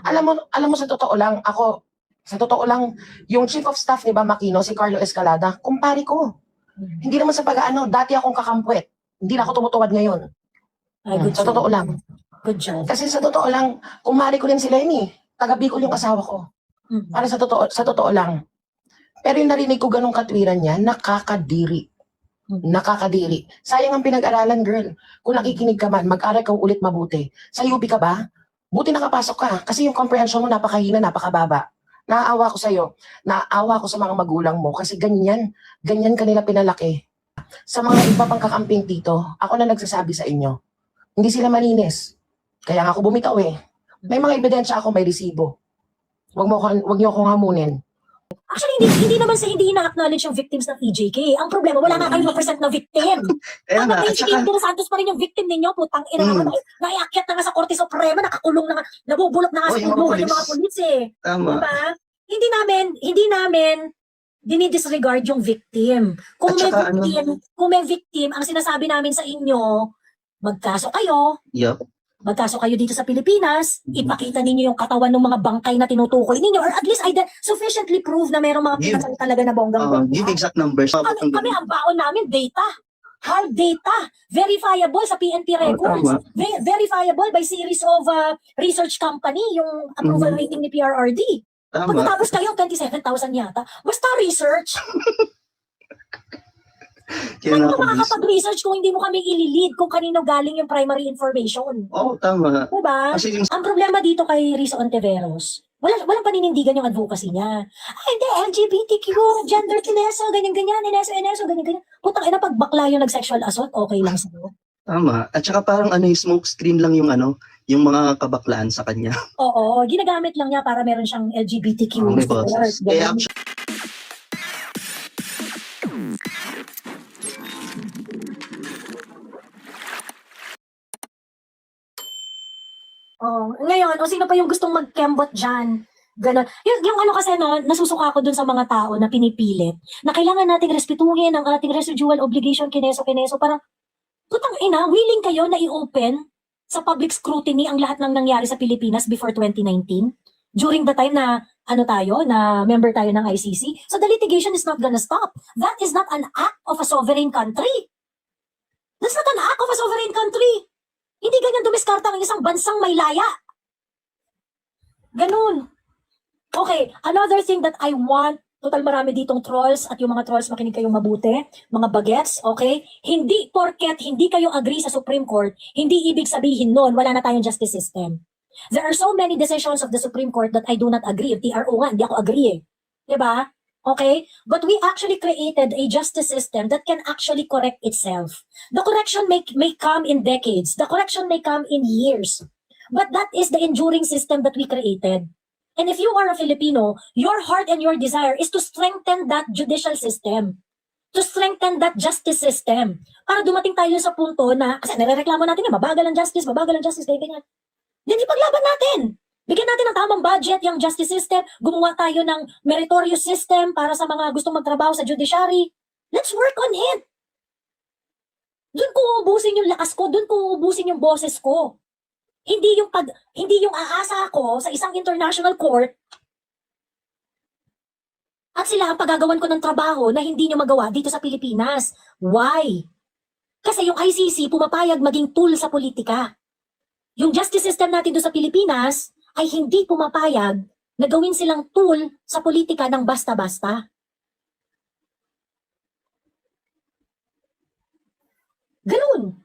Alam mo sa totoo lang, yung chief of staff ni Bam Aquino, si Carlo Escalada, kumpare ko. Hindi naman sa pag-ano, dati akong kakampwet. Hindi na ako tumutuwad ngayon. Ay, good Sa job. totoo lang. Good job. Kasi sa totoo lang, kumari ko rin si Lenny. Taga Bicol yung asawa ko. Para sa totoo lang. Pero yung narinig ko ganong katwiran niya, nakakadiri. Nakakadiri. Sayang ang pinag-aralan, girl. Kung nakikinig ka man, mag-aral ka ulit mabuti. Sa UP ka ba? Buti nakapasok ka. Kasi yung comprehension mo napakahina, napakababa. Naaawa ko sa'yo. Naaawa ko sa mga magulang mo. Kasi ganyan kanila pinalaki. Sa mga iba pang kakamping dito, ako na nagsasabi sa inyo, hindi sila malinis. Kaya nga ako bumitaw eh. May mga ebidensya ako, may resibo. Wag niyo akong hamunin. Actually, hindi naman sa hindi ina-acknowledge yung victims ng EJK. Ang problema, wala nga kayong % na victim. Kaya nga, Ang at saka, Espiritu Santos pa rin yung victim ninyo, putang ina naman. Naiakyat na nga sa Korte Suprema, nakakulong na nga, nabubulok na nga sa buhay yung mga polis eh. tama. Diba? Hindi namin dinidisregard yung victim. Kung may victim, ang sinasabi namin sa inyo, magkaso kayo. Yup. Magkaso kayo dito sa Pilipinas, ipakita ninyo yung katawan ng mga bangkay na tinutukoy ninyo, or at least sufficiently prove na mayroong mga pinatay talaga na bonggang-bongga. Give exact numbers. Kami ang baon namin, data. Hard data. Verifiable sa PNP records. Verifiable by series of research company, yung approval rating ni PRRD. Pagkatapos kayo, 27,000 yata. Basta research. Ano ka makakapag-research kung hindi mo kami ililid kung kanino galing yung primary information? Tama. Diba? Ang problema dito kay Rizzo Ontiveros, walang paninindigan yung advocacy niya. Ay, hindi, LGBTQ, gender tineso, ganyan-ganyan, ineso, ganyan-ganyan. Putang ina, pag bakla yung nag-sexual assault, okay lang sa'yo. Tama. At saka parang yung smoke screen lang yung yung mga kabaklaan sa kanya. Oo, ginagamit lang niya para meron siyang LGBTQ. May boses. Kaya Ngayon, sino pa yung gustong mag-kembot dyan? Ganon. Yung ano kasi nasusuka ko dun sa mga tao na pinipilit, na kailangan nating respetuhin ang ating residual obligation kineso. Parang, putang ina, willing kayo na i-open sa public scrutiny ang lahat ng nangyari sa Pilipinas before 2019? During the time na, na member tayo ng ICC? So the litigation is not gonna stop. That is not an act of a sovereign country. That's not an act of a sovereign country. Hindi ganyan dumiskarta ng isang bansang may laya. Ganun. Okay, another thing that I want, total marami ditong trolls at yung mga trolls makinig kayong mabuti, mga bagets, okay? Hindi porket hindi kayo agree sa Supreme Court, hindi ibig sabihin nun wala na tayong justice system. There are so many decisions of the Supreme Court that I do not agree. TRO nga, hindi ako agree eh. Diba? Okay? But we actually created a justice system that can actually correct itself. The correction may come in decades. The correction may come in years. But that is the enduring system that we created. And if you are a Filipino, your heart and your desire is to strengthen that judicial system. To strengthen that justice system. Para dumating tayo sa punto na, kasi nare-reklamo natin na mabagal ang justice, ganyan. Then ipaglaban natin. Bigyan natin ng tamang budget yung justice system. Gumawa tayo ng meritorious system para sa mga gustong magtrabaho sa judiciary. Let's work on it. Doon ko uubusin yung lakas ko, doon ko uubusin yung boses ko. Hindi yung aasa ko sa isang international court at sila ang paggagawan ko ng trabaho na hindi nyo magawa dito sa Pilipinas. Why? Kasi yung ICC pumapayag maging tool sa politika. Yung justice system natin doon sa Pilipinas ay hindi pumapayag na gawin silang tool sa politika ng basta-basta. Ganun.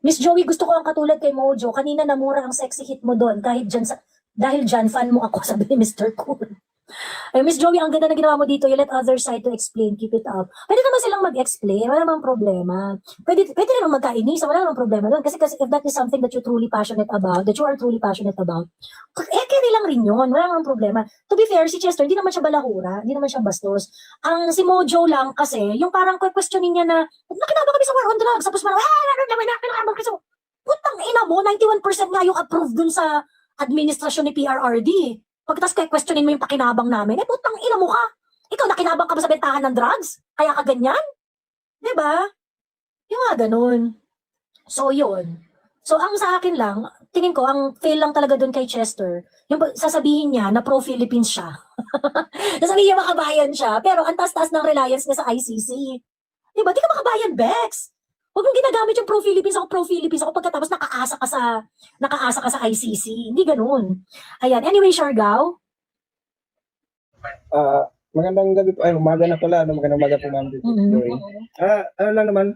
Miss Joey, gusto ko ang katulad kay Mojo. Kanina namura ang sexy hit mo doon dahil dyan fan mo ako, sabi ni Mr. Cool. Ay, Miss Joey, ang ganda na ginawa mo dito. You let other side to explain. Keep it up. Pwede naman silang mag-explain. Wala namang problema. Pwede naman magkainisa. Wala namang problema doon. Kasi if that is something that you're truly passionate about, that you are truly passionate about, carry lang rin yun. Wala namang problema. To be fair, si Chester, hindi naman siya balahura. Hindi naman siya bastos. Ang si Mojo lang kasi, yung parang questionin niya na, nakinaba kami sa war on drugs. Tapos parang, putang ina mo, 91% nga yung approved dun sa administrasyon ni PRRD. Pagkatapos questionin mo yung pakinabang namin, putang ina mo ka. Ikaw, nakinabang ka ba sa bentahan ng drugs? Kaya ka ganyan? Diba? Yung nga ganun. So, yun. So ang sa akin lang, tingin ko, ang fail lang talaga doon kay Chester, yung sasabihin niya na pro-Philippines siya. Sasabihin niya makabayan siya, pero ang taas-taas ng reliance niya sa ICC. Diba? Di ka makabayan, Bex. Huwag mong ginagamit yung pro-Philippines ako pagkatapos nakaasa ka sa ICC. Hindi ganun. Ayan. Anyway, Siargao. Magandang gabi po. Ay, umaga na pala. Magandang umaga po, ma'am. Joey. Ano lang naman,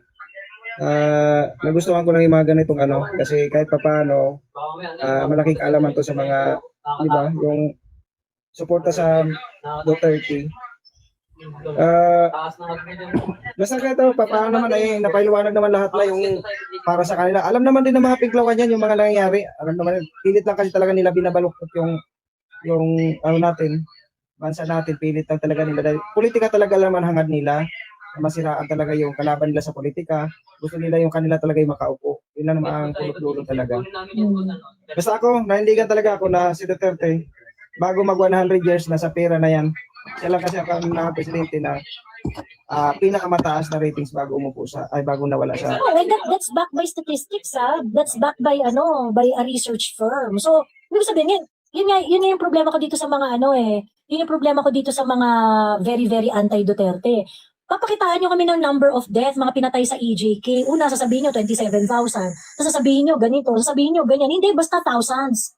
nagustuhan ko lang yung mga ganitong kasi kahit papaano, malaking kaalaman to sa mga, di ba, yung suporta sa Duterte. Basta kahit papaano naman ay napaliwanag naman lahat na yung para sa kanila. Alam naman din ng mga piglawan yan, yung mga nangyayari. Alam naman, pilit lang kasi talaga nila binabaluktot yung natin, bansa natin, pilit lang talaga nila. Dahil politika talaga naman hangad nila. Masiraan talaga yung kalaban nila sa politika. Gusto nila yung kanila talaga yung makaupo. Yun lang naman ang kulot-dulo talaga. Basta ako, naindigan talaga ako na si Duterte, bago mag 100 years na sa pera na yan, siya lang kasi ang mga presidente na pinakamataas na ratings bago umupo bago nawala siya. Oh, and that's backed by statistics, That's backed by by a research firm. So, ibig sabihin, yun yung problema ko dito sa mga yun yung problema ko dito sa mga very, very anti-Duterte. Papakitaan nyo kami ng number of death, mga pinatay sa EJK. Una, sasabihin nyo 27,000. Sasabihin nyo ganito, sasabihin nyo ganyan. Hindi, basta thousands.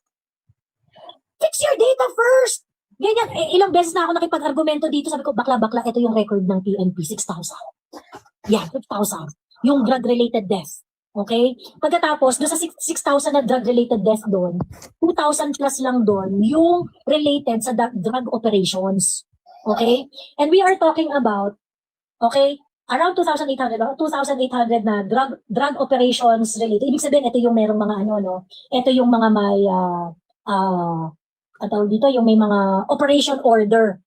Fix your data first! Ganyan, ilang beses na ako nakipag-argumento dito. Sabi ko, bakla-bakla, ito yung record ng PNP, 6,000. Yeah, 6,000. Yung drug-related death. Okay? Pagkatapos, doon sa 6,000 na drug-related death doon, 2,000 plus lang doon yung related sa drug operations. Okay? And we are talking about, okay, around 2,800 na drug operations related. Ibig sabihin, ito yung merong mga ito yung mga may, dito, yung may mga operation order.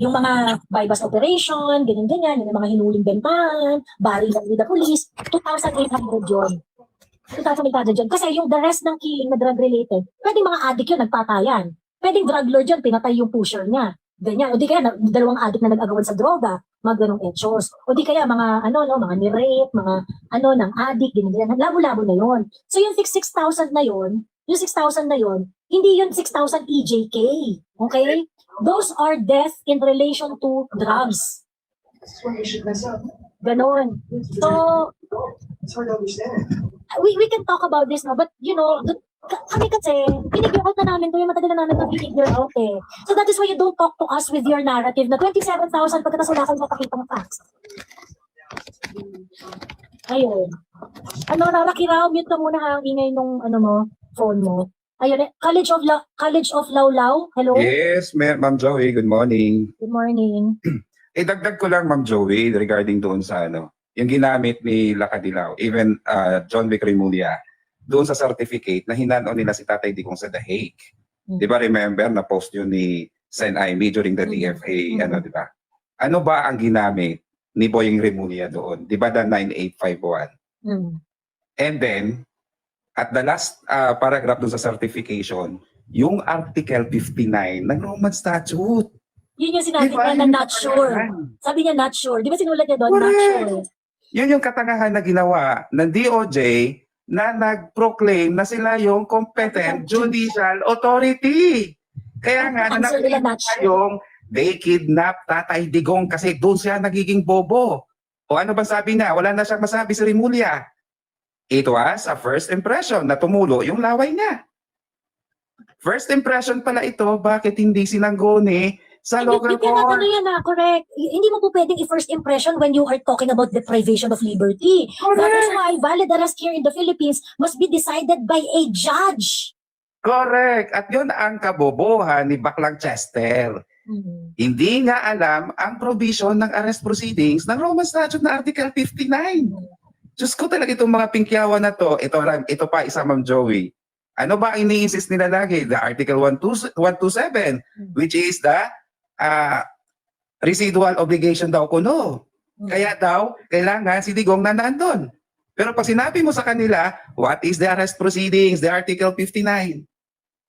Yung mga bypass operation, ganyan-ganyan, yung mga hinuling bentahan, baril ng with the police, 2,800 yun. 2,800 yun. Kasi yung the rest ng killing na drug-related, pwedeng mga addict yun, nagpatayan. Pwedeng drug lord yun, pinatay yung pusher niya. Ganyan. O di kaya, dalawang addict na nag-agawan sa droga, mga ganong etsures. O di kaya, mga mga ni-rape, mga ng addict, ganyan-ganyan. Labo-labo na yun. So yung 6,000 na yun, hindi yun 6,000 EJK. Okay? Those are death in relation to drugs. Ganon. So, we can talk about this now, but kami kasi, pinigil out na namin to, yung matagal na namin to pinigil out So that is why you don't talk to us with your narrative na 27,000 pagkatapos wala kang mapakitang facts. Ayun. Raki Rao, mute ka muna ang ingay nung phone mo. Ayun, College of Laulao. Hello? Yes, Ma'am Joey, good morning. Good morning. Dagdag ko lang, Ma'am Joey, regarding doon sa yung ginamit ni Lacadilaw, even John Vic Remulla, doon sa certificate na hinano nila si Tatay Digong sa The Hague. Di ba remember na post yun ni Sen Aimee during the DFA, di ba? Ano ba ang ginamit ni Boying Remulla doon? Di ba the 9851? And then, at the last paragraph doon sa certification, yung Article 59 ng Roman Statute. Yun yung sinabi niya na not sure. Sabi niya not sure. Di ba sinulat niya doon, not sure? Yun yung katangahan na ginawa ng DOJ na nag-proclaim na sila yung competent judicial authority. Kaya nga, yung they kidnap Tatay Digong kasi doon siya nagiging bobo. O ano ba sabi niya? Wala na siyang masabi si Remulla. It was a first impression na tumulo yung laway niya. First impression pala ito, bakit hindi sinangguni sa local court? Correct. Hindi mo po pwedeng i-first impression when you are talking about deprivation of liberty. Correct. That is why valid arrest here in the Philippines must be decided by a judge. Correct. At yun ang kabobohan ni Baklang Chester. Hindi nga alam ang provision ng arrest proceedings ng Roman Statute na Article 59. Diyos ko talaga itong mga pingkyawan na to. Ito pa isa, Ma'am Joey. Ano ba ini-insist nila lagi? The Article 127, which is the residual obligation daw kuno. Kaya daw, kailangan si Digong na nandun. Pero pag sinabi mo sa kanila, what is the arrest proceedings? The Article 59.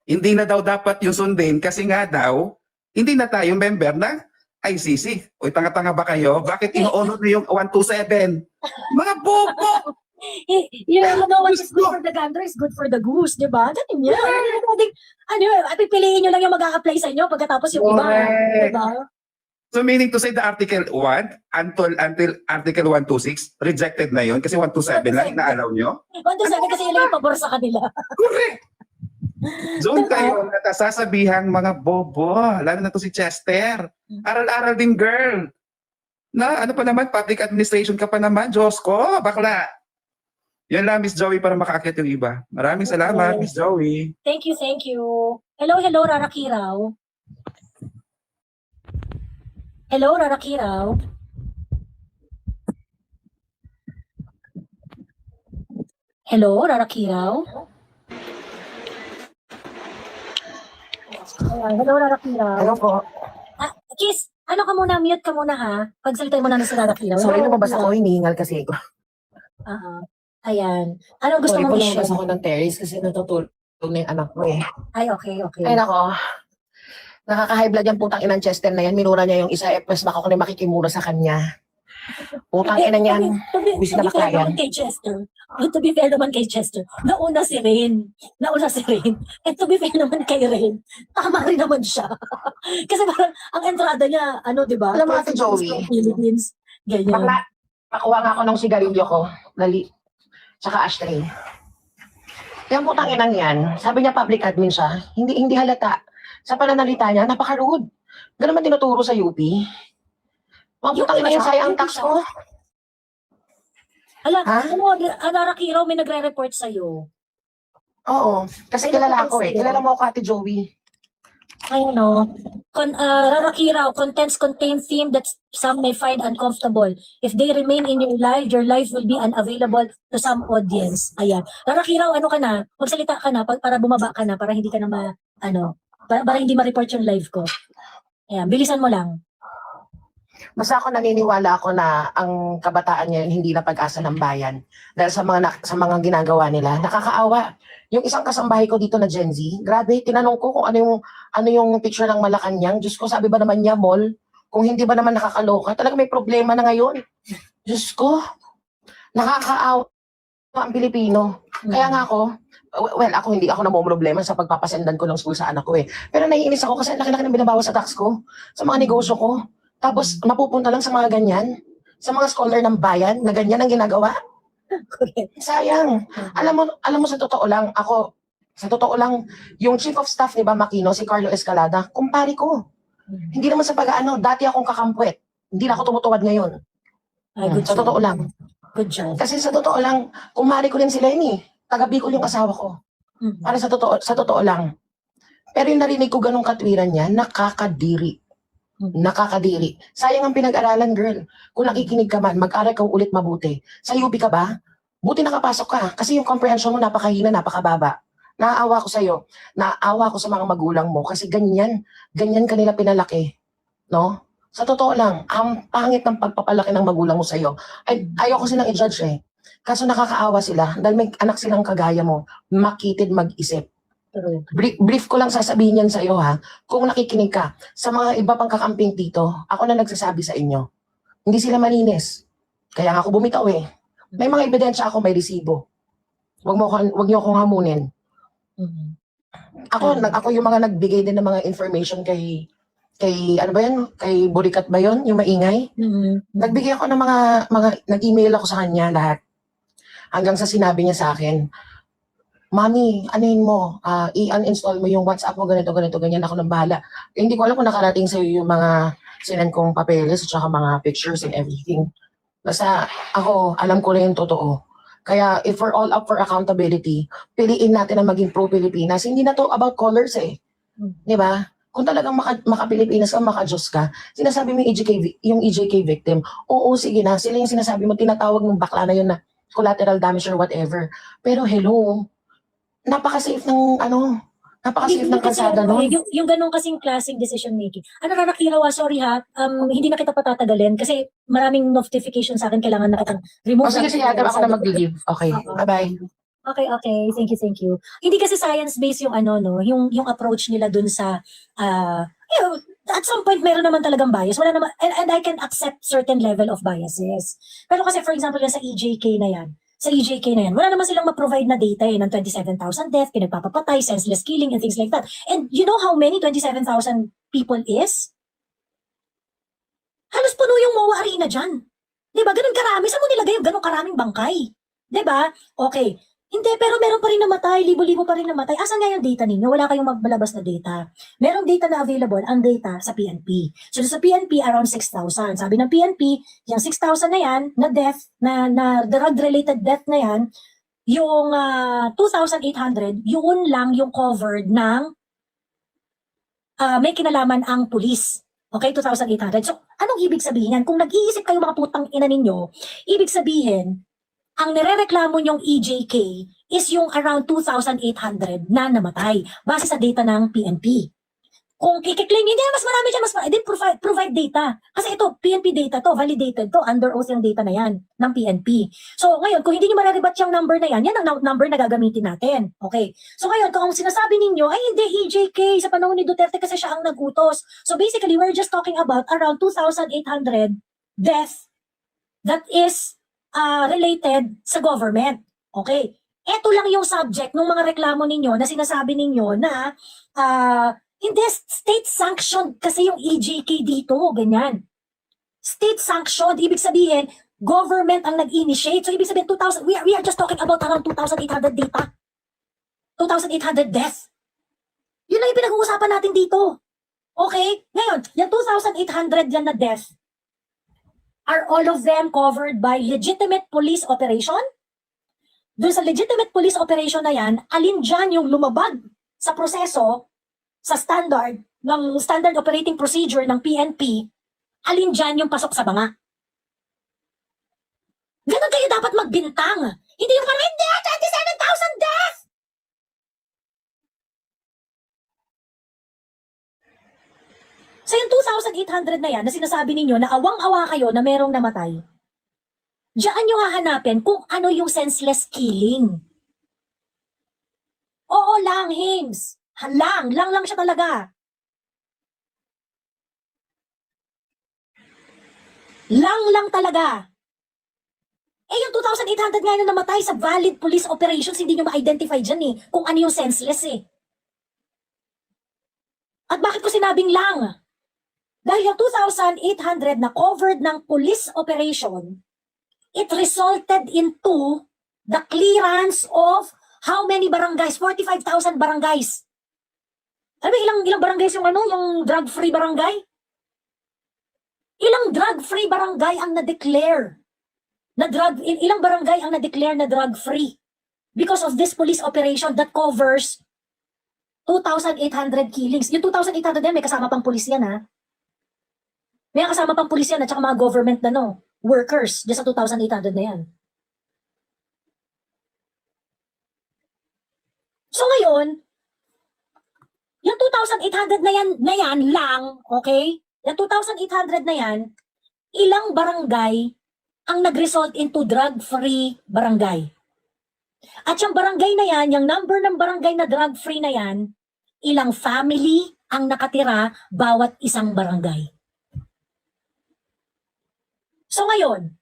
Hindi na daw dapat yung sundin kasi nga daw, hindi na tayo member ng ICC. O tanga-tanga ba kayo? Bakit ino-honor na yung 127? Mga bobo! You know what is good for the gander is good for the goose, di ba? Ganun yan. Pipiliin nyo lang yung mag-a-apply sa inyo pagkatapos yung iba. Correct. Di ba? So meaning to say the Article 1 until Article 126, rejected na yun kasi 127 lang inaalaw nyo? 127 kasi yun lang yung pabor sa kanila. Correct! Doon kayo natasasabihang mga bobo, lalo na to si Chester. Aral-aral din, girl. Na ano pa naman, public administration ka pa naman, Diyos ko, bakla. Yan lang, Miss Joey, para makaakyat yung iba. Maraming salamat, Miss Joey. Thank you, thank you. Hello, Rara Kiraw. Hello, Rara Kiraw. Hello, Rara Kiraw. Ayan, hello, Rara Kiraw. Ano po? Kiss, ano ka muna, mute ka muna ha. Pagsalitain mo na si Rara Kiraw. Sorry, lumabas ako, hinihingal kasi ako. Ayan. Anong gusto Sorry mong po, i-share? lumabas ako ng terrace kasi natutulog na yung anak ko eh. Ay, okay, okay. Ay nako. Nakaka-high blood yan, putang inang Chester na yan. Minura niya yung isa, pues baka ko na makikimura sa kanya. Putang ina niyan. Wish na fair bakayan. naman kay Chester. To be fair naman kay Chester. Nauna si Rain. And to be fair naman kay Rain. Tama rin naman siya. Kasi parang ang entrada niya, ano, di ba? Alam mo, Ate Joey. Philippines. Ganyan. Bakla, pakuha nga ako ng sigarilyo ko. Dali. Tsaka ashtray. Yung putang inang yan, sabi niya public admin siya, hindi halata. Sa pananalita niya, napaka-rude. Ganun man tinuturo sa UP. Mga putang ina yan, sayang ang tax ko. Ala, Ha? ano, Rara Kiraw, may nagre-report sa'yo. Oo. Kasi kilala ko eh. Kilala mo ako, Ate Joey. Ay, no. Rara Kiraw, contents contain theme that some may find uncomfortable. If they remain in your life will be unavailable to some audience. Ayan. Rara Kiraw, ano ka na? Magsalita ka na para bumaba ka na, para hindi ka na para hindi ma-report yung live ko. Ayan, bilisan mo lang. Basta ako naniniwala ako na ang kabataan ngayon hindi na pag-asa ng bayan. Dahil sa mga ginagawa nila, nakakaawa. Yung isang kasambahay ko dito na Gen Z, grabe, tinanong ko kung ano yung picture ng Malacanang. Diyos ko, sabi ba naman niya mall? Kung hindi ba naman nakakaloka? Talaga may problema na ngayon. Diyos ko, nakakaawa ang Pilipino. Kaya nga ako, hindi ako namumroblema sa pagpapasendan ko ng school sa anak ko eh. Pero naiinis ako kasi laki-laki ng binabawas sa tax ko, sa mga negosyo ko. Tapos napupunta lang sa mga ganyan, sa mga scholar ng bayan na ganyan ang ginagawa. Sayang. Alam mo sa totoo lang, yung chief of staff ni Makino, si Carlo Escalada, kumpare ko. Hindi naman sa pag-ano, dati akong kakampwet. Hindi na ako tumutuwad ngayon. Ay, good Sa job. totoo lang. Good job. Kasi sa totoo lang, kumpare ko rin si Lenny. Taga Bicol yung asawa ko. Para sa totoo lang. Pero yung narinig ko ganong katwiran niya, nakakadiri. Nakakadiri. Sayang ang pinag-aralan, girl. Kung nakikinig ka man, mag-aral ka ulit mabuti. Sa UP ka ba? Buti nakapasok ka. Kasi yung comprehension mo napakahina, napakababa. Naaawa ko sa'yo. Naaawa ko sa mga magulang mo. Kasi ganyan kanila pinalaki. No? Sa totoo lang, ang pangit ng pagpapalaki ng magulang mo sa'yo. Ayoko silang i-judge eh. Kaso nakakaawa sila dahil may anak silang kagaya mo, makitid mag-isip. Brief ko lang sasabihin yan sa iyo ha. Kung nakikinig ka, sa mga iba pang kakamping dito, ako na nagsasabi sa inyo, hindi sila malinis. Kaya nga ako bumitaw eh. May mga ebidensya ako, may resibo. Wag niyo akong hamunin. Ako yung mga nagbigay din ng mga information kay ano ba yan? Kay Burikat ba yun? Yung maingay? Nagbigay ako ng mga nag-email ako sa kanya lahat. Hanggang sa sinabi niya sa akin, Mami, anuhin mo, i-uninstall mo yung WhatsApp mo, ganito, ganyan, ako nang bahala. Hindi ko alam kung nakarating sa'yo yung mga sinend kong papeles at saka mga pictures and everything. Basta ako, alam ko lang yung totoo. Kaya if we're all up for accountability, piliin natin na maging pro-Pilipinas. Hindi na to about colors eh. Di ba? Kung talagang maka-Pilipinas ka, maka-Diyos ka, sinasabi mo yung EJK victim, oo, sige na, sila yung sinasabi mo, tinatawag ng bakla na yun na collateral damage or whatever. Pero hello, napaka-safe ng kalsada no? Yung ganong kasing klaseng decision making. Rara Kiraw, sorry ha, hindi na kita patatagalin kasi maraming notification sa akin, kailangan na kitang remove. Sige, ako na mag-leave. Okay, bye-bye. Okay. Thank you. Hindi kasi science-based yung yung approach nila dun sa, at some point meron naman talagang bias. Wala naman, and I can accept certain level of biases. Pero kasi for example, yan sa EJK na yan, sa EJK na yan. Wala naman silang ma-provide na data ng 27,000 death, pinagpapapatay, senseless killing, and things like that. And you know how many 27,000 people is? Halos puno yung MOA Arena dyan. Diba? Ganun karami. Saan mo nilagay yung ganun karaming bangkay? Diba? Okay. Hindi, pero meron pa rin namatay. Libo-libo pa rin namatay. Asan nga yung data ninyo? Wala kayong magbalabas na data. Merong data na available, ang data sa PNP. So sa PNP, around 6,000. Sabi ng PNP, yung 6,000 na yan, na death, na drug-related death na yan, yung 2,800, yun lang yung covered ng may kinalaman ang pulis. Okay, 2,800. So, anong ibig sabihin yan? Kung nag-iisip kayo mga putang ina ninyo, ibig sabihin, ang nirereklamo nyong EJK is yung around 2,800 na namatay base sa data ng PNP. Kung kikiklaim, hindi mas marami dyan, mas marami. Then provide data. Kasi ito, PNP data to, validated to, under oath yung data na yan ng PNP. So ngayon, kung hindi nyo marirebat yung number na yan ang number na gagamitin natin. Okay. So ngayon, kung ang sinasabi ninyo, ay hindi, EJK sa panahon ni Duterte kasi siya ang nagutos. So basically, we're just talking about around 2,800 death that is related sa government. Okay. Ito lang yung subject ng mga reklamo ninyo na sinasabi ninyo na hindi, state-sanctioned kasi yung EJK dito, ganyan. State-sanctioned, ibig sabihin, government ang nag-initiate. So, ibig sabihin, we are just talking about around 2,800 data. 2,800 death. Yun lang yung pinag-uusapan natin dito. Okay? Ngayon, yung 2,800 yan na death, are all of them covered by legitimate police operation? Doon sa legitimate police operation na yan, alin dyan yung lumabag sa proseso, sa standard operating procedure ng PNP, alin dyan yung pasok sa banga. Ganun kayo dapat magbintang. Hindi yung parang, hindi, 27,000 death! So yung 2,800 na yan, na sinasabi ninyo na awang-awa kayo na merong namatay, diyan nyo hahanapin kung ano yung senseless killing. Oo lang, Hims. Lang siya talaga. Lang talaga. Eh yung 2,800 nga na namatay sa valid police operations, hindi nyo ma-identify dyan eh, kung ano yung senseless eh. At bakit ko sinabing lang? Dahil yung 2,800 na covered ng police operation, it resulted into the clearance of how many barangays? 45,000 barangays. Alam mo ilang barangays yung yung drug-free barangay? Ilang drug-free barangay ang na-declare? Ilang barangay ang na-declare na drug-free? Because of this police operation that covers 2,800 killings. Yung 2,800 yan, may kasama pang pulis yan ha. May kasama pang pulis yan at saka mga government na workers dyan sa 2,800 na yan. So ngayon, yung 2,800 na yan lang, okay? Yung 2,800 na yan, ilang barangay ang nag-result into drug-free barangay. At yung barangay na yan, yung number ng barangay na drug-free na yan, ilang family ang nakatira bawat isang barangay. So ngayon,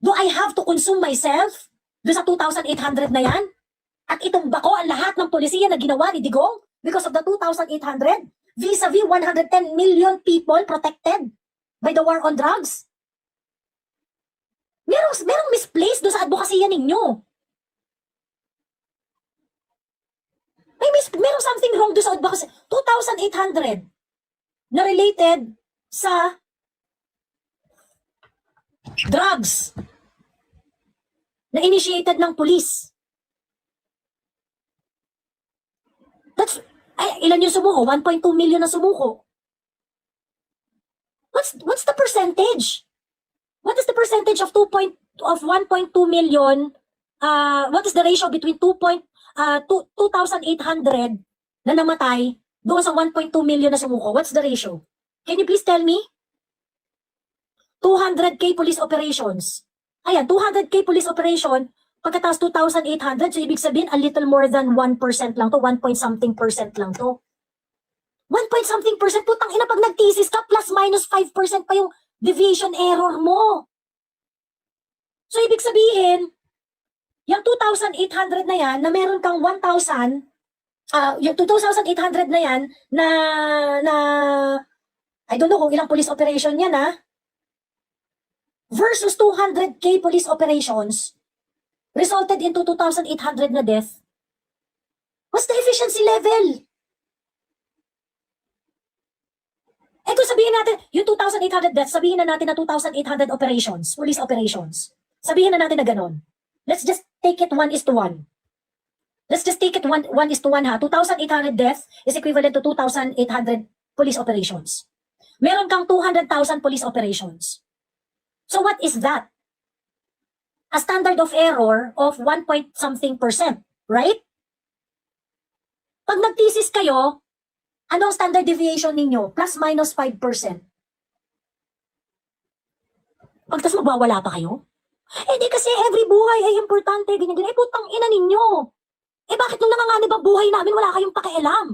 do I have to consume myself do sa 2,800 na yan? At itong bako ang lahat ng polisiya na ginawa ni Digong because of the 2,800 vis-a-vis 110 million people protected by the war on drugs? Merong misplaced do sa advokasya ninyo. Merong something wrong do sa advocacy. 2,800 na related sa drugs na initiated ng police. Ilan yung sumuko? 1.2 million na sumuko. What's the percentage? What is the percentage of 1.2 million? What is the ratio between 2,800 na namatay doon sa 1.2 million na sumuko? What's the ratio? Can you please tell me? 200k police operations. Ayan, 200k police operation, pagkatapos 2,800, so ibig sabihin, a little more than 1% lang to, 1.something% lang to. 1.something%, putang ina, pag nag-thesis ka, plus minus 5% pa yung deviation error mo. So ibig sabihin, yung 2,800 na yan, na meron kang 1,000, yung 2,800 na yan, na, I don't know kung ilang police operation yan versus 200K police operations, resulted into 2,800 na death. What's the efficiency level? Eh kung sabihin natin, yung 2,800 deaths, sabihin na natin na 2,800 operations, police operations. Sabihin na natin na ganon. Let's just take it 1:1. Let's just take it 1:1 ha. 2,800 deaths is equivalent to 2,800 police operations. Meron kang 200,000 police operations. So what is that? A standard of error of 1-point-something%, right? Pag nag-thesis kayo, anong standard deviation ninyo? Plus minus 5%. Pag tas magwawala pa kayo? Hindi kasi every buhay ay importante. Ganyan. Eh putang ina ninyo. Eh bakit nung nanganganib ang buhay namin wala kayong pakialam?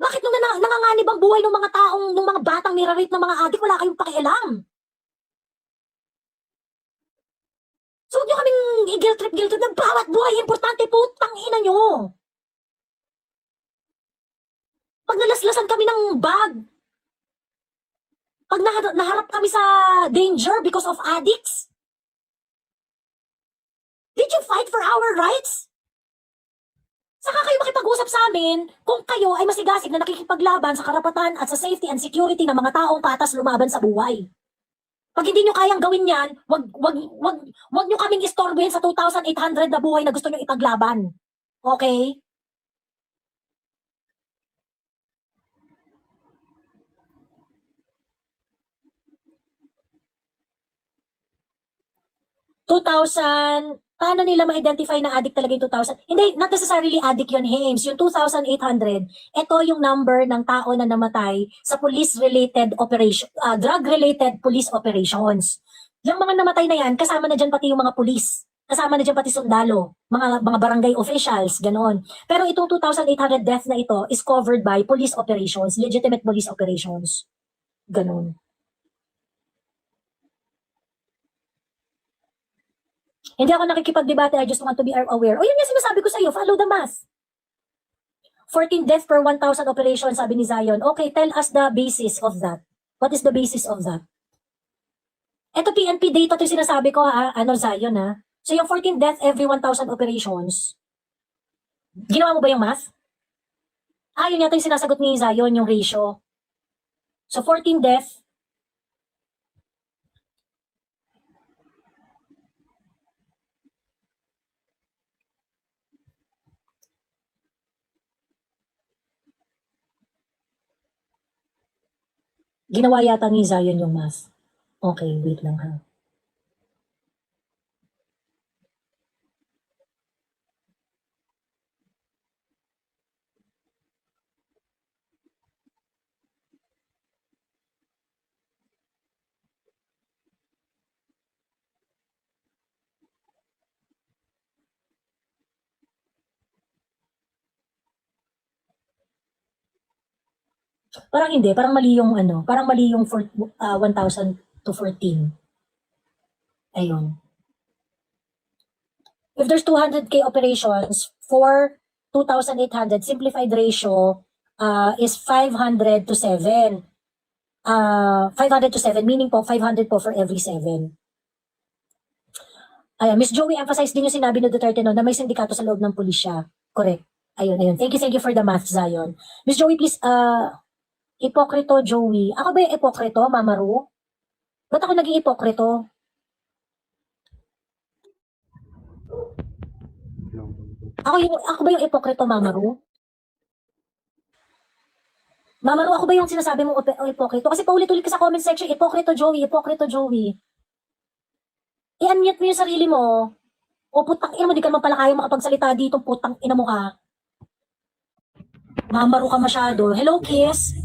Bakit nung nanganganib ang buhay ng mga taong, ng mga batang nirarate ng mga adik wala kayong pakialam? So huwag nyo kaming i-guilt trip ng bawat buhay importante putang ina nyo. Pag nalaslasan kami ng bag, pag naharap kami sa danger because of addicts, did you fight for our rights? Saka kayo makipag-usap sa amin kung kayo ay masigasig na nakikipaglaban sa karapatan at sa safety and security ng mga taong patas lumaban sa buhay. Pag hindi nyo kayang gawin yan, wag nyo kaming istorbohin sa 2,800 na buhay na gusto nyo ipaglaban. Okay? Paano nila ma-identify na addict talaga yung 2,000? Hindi, not necessarily addict yun, Hames. Yung 2,800, ito yung number ng tao na namatay sa police-related operation, drug-related police operations. Yung mga namatay na yan, kasama na dyan pati yung mga police. Kasama na dyan pati sundalo, mga barangay officials, ganoon. Pero itong 2,800 death na ito is covered by police operations, legitimate police operations. Ganoon. Hindi ako nakikipagdebate, I just want to be aware. O yun yung sinasabi ko sa iyo, follow the math. 14 deaths per 1,000 operations, sabi ni Zion. Okay, tell us the basis of that. What is the basis of that? Ito PNP data to sinasabi ko Zion So yung 14 deaths every 1,000 operations, ginawa mo ba yung math? Yun yata yung sinasagot ni Zion, yung ratio. So 14 deaths, ginawa yata ni Zion yung math. Okay, wait lang ha. Parang hindi, parang mali yung 1,000 to 14. Ayun. If there's 200K operations for 2,800, simplified ratio is 500 to 7. 500 to 7, meaning po 500 po for every 7. Ayan, Miss Joey, emphasize din yung sinabi ni Duterte na may sindikato sa loob ng pulisya. Correct. Ayun. Thank you for the math, Zion. Miss Joey, please, Ipokrito, Joey. Ako ba yung ipokrito, Mama Ru? Ba't ako naging ipokrito? Ako ba yung ipokrito, Mama Ru? Mama Ru, ako ba yung sinasabi mong ipokrito? Kasi paulit-ulit ka sa comment section, ipokrito, Joey. I-unmute mo yung sarili mo. O putang ina mo, di ka naman pala kayang makapagsalita dito, putang ina mo ka. Mama Ru ka masyado. Hello, Kiss.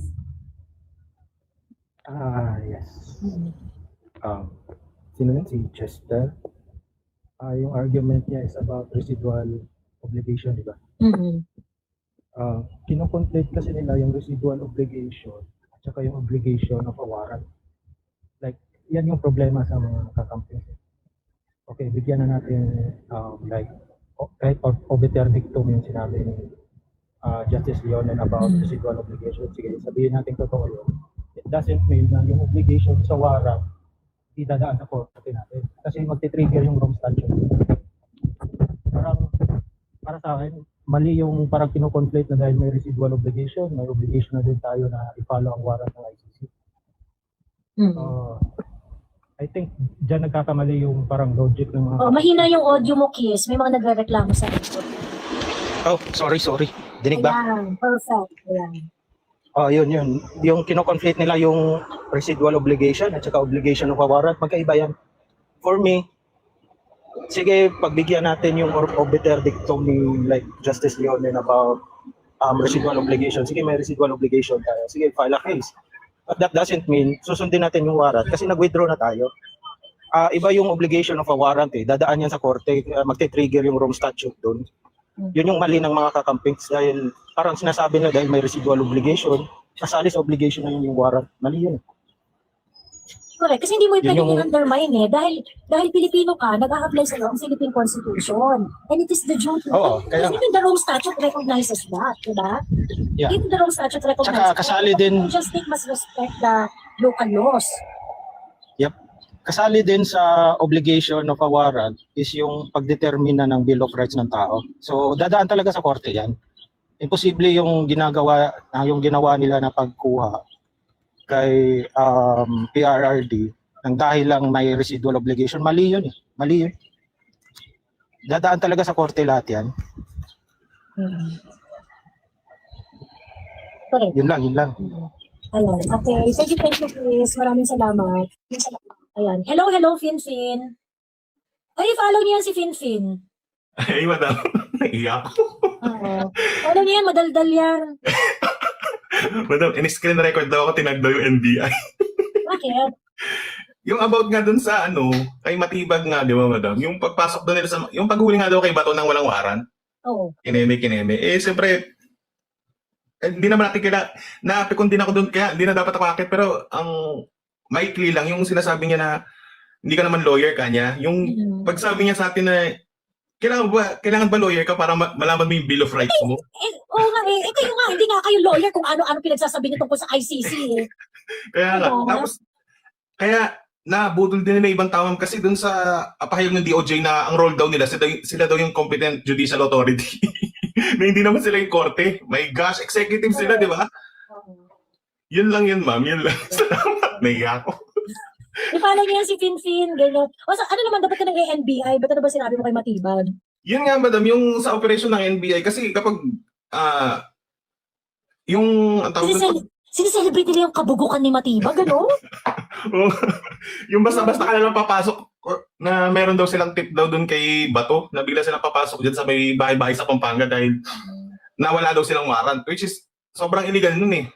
Yes. Sino yun? Si Chester. Yung argument niya is about residual obligation, di ba? Kinoconflict kasi nila yung residual obligation at saka yung obligation of a warrant. Like, yan yung problema sa mga kakampi. okay, bigyan na natin like kahit obiter dictum yung sinabi ni Justice Leonen about residual obligation. Sige, sabihin natin totoo yun. It doesn't mean na yung obligation sa warrant hindi dadaan sa korte natin. Kasi magti-trigger yung Rome Statute. Parang, para sa akin, mali yung parang kino-conflate na dahil may residual obligation, may obligation na din tayo na i-follow ang warrant ng ICC. I think dyan nagkakamali yung parang logic ng mga... Oh, mahina yung audio mo, Kiss. May mga nagre-reklamo sa ito. Oh, sorry. Dinig ba? Ayan, perfect. Ayan. Oh, yun. Yung kino-conflate nila yung residual obligation at saka obligation of a warrant, magkaiba yan. For me, sige, pagbigyan natin yung obiter dictum ni like Justice Leonen about residual obligation. Sige, may residual obligation tayo. Sige, file a case. But that doesn't mean susundin natin yung warrant kasi nag-withdraw na tayo. Iba yung obligation of a warrant eh. Dadaan yan sa korte, magte-trigger yung Rome Statute doon. Yun yung mali ng mga kakampings dahil parang sinasabi na dahil may residual obligation, kasali sa obligation na yun yung warrant. Mali yun. Correct. Kasi hindi mo Yun pwedeng yung- i-undermine eh. Dahil Pilipino ka, nag-a-apply sa ang Philippine Constitution. And it is the duty. Oo, kaya Kasi even the Rome Statute recognizes that. Diba? Yeah. Even the Rome Statute recognizes Tsaka kasali din- The just must respect the local laws. Yep. Kasali din sa obligation of a warrant is yung pagdetermina ng Bill of Rights ng tao. So dadaan talaga sa korte yan. Imposible yung ginawa nila na pagkuha kay PRRD nang dahil lang may residual obligation. Mali yun eh. Mali yun. Dadaan talaga sa korte lahat yan. Correct. Yun lang. Ayan. Okay. Thank you, Chris. Maraming salamat. Ayan. Hello, Finfin. Ay, follow niya si Finfin. Ay, madam. Naiyak. Oo. Follow niya yan, madaldal yan. Madam, in-screen record daw ako, tinag daw yung NBI. Bakit? Yung about nga dun sa kay Matibag nga, di ba, madam? Yung pagpasok doon nila yung paghuli nga daw kay Bato ng walang warrant. Oo. Kineme. Siyempre, hindi naman natin naapikon din ako doon, kaya hindi na dapat ako akit. Pero ang maikli lang, yung sinasabi niya na hindi ka naman lawyer ka niya. Yung pagsabi niya sa atin na kailangan ba lawyer ka para malaman mo yung Bill of Rights mo? Oo nga eh. Kayo nga, hindi nga kayo lawyer kung ano-ano pinagsasabi niyo tungkol sa ICC eh. Kaya nga. Oo. Tapos, kaya nabudol din nila ibang tawag kasi dun sa pahayag ng DOJ na ang role daw nila, sila daw yung competent judicial authority. Na hindi naman sila yung korte. My gosh, executive sila, di ba? Yun lang yun, ma'am. Yun lang. Salamat. Naiya ako. Ipala niya si Finfin, gano'n. O sa, ano naman, dapat ka nag-NBI? Ba't ano ba sinabi mo kay Matibag? Yun nga, madam, yung sa operation ng NBI, kasi kapag, yung, ang tawag doon, Sineselebrate nila yung kabugukan ni Matibag, gano'n? yung basta-basta ka na lang papasok, na meron daw silang tip daw doon kay Bato, na bigla silang papasok dyan sa may bahay-bahay sa Pampanga dahil nawala daw silang warrant, which is sobrang illegal nun eh.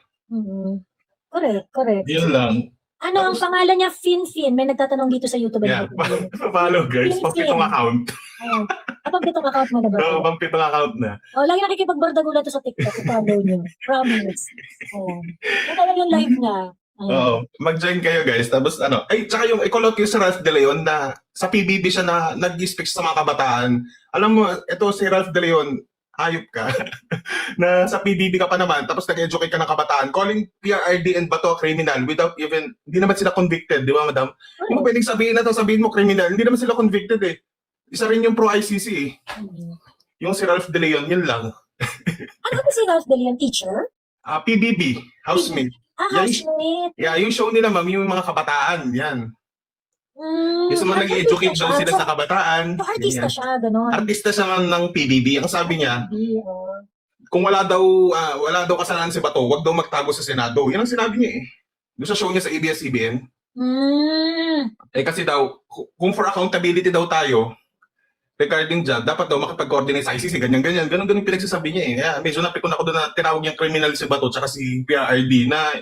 Correct. Yun lang. Ano ang pangalan niya? Finfin. May nagtatanong dito sa YouTube. Yeah. Follow guys, pampitong account. Ayan. Pampitong account mo na ba? Oo, pampitong account na. O, lagi nakikipagbardagulan to sa TikTok. Follow niyo. Promise. Ayan. Ito lang yung live na. Ayan. Oo, mag-join kayo guys. Tapos ay, tsaka yung ekolog yung si Ralph De Leon na sa PBB siya na nag-speak sa mga kabataan. Alam mo, ito si Ralph De Leon, ayop ka. Na sa PBB ka pa naman, tapos nag-educate ka ng kabataan, calling PRRD and Bato criminal without even, hindi naman sila convicted, di ba madam? Hindi mo pwedeng sabihin na to, sabihin mo criminal, hindi naman sila convicted eh. Isa rin yung pro-ICC eh. Yung si Ralph De Leon, yun lang. Ano ba si Ralph De Leon? Teacher? PBB, housemate. Housemate. Yeah, yung show nila ma'am, yung mga kabataan, yan. Yung sa mga nag-educate daw sila sa kabataan. So, artista ganyan. siya, gano'n. Artista siya ng PBB. Ang sabi niya, kung wala daw kasalanan si Bato, wag daw magtago sa Senado. Yan ang sinabi niya eh. Doon sa show niya sa ABS-CBN. Eh kasi daw, kung for accountability daw tayo, regarding dyan, dapat daw makipag-coordinate sa ICC, ganyan-ganyan. Ganun pinagsasabi niya eh. Yeah, medyo napikon ako doon na tinawag niyang criminal si Bato tsaka si PRRD na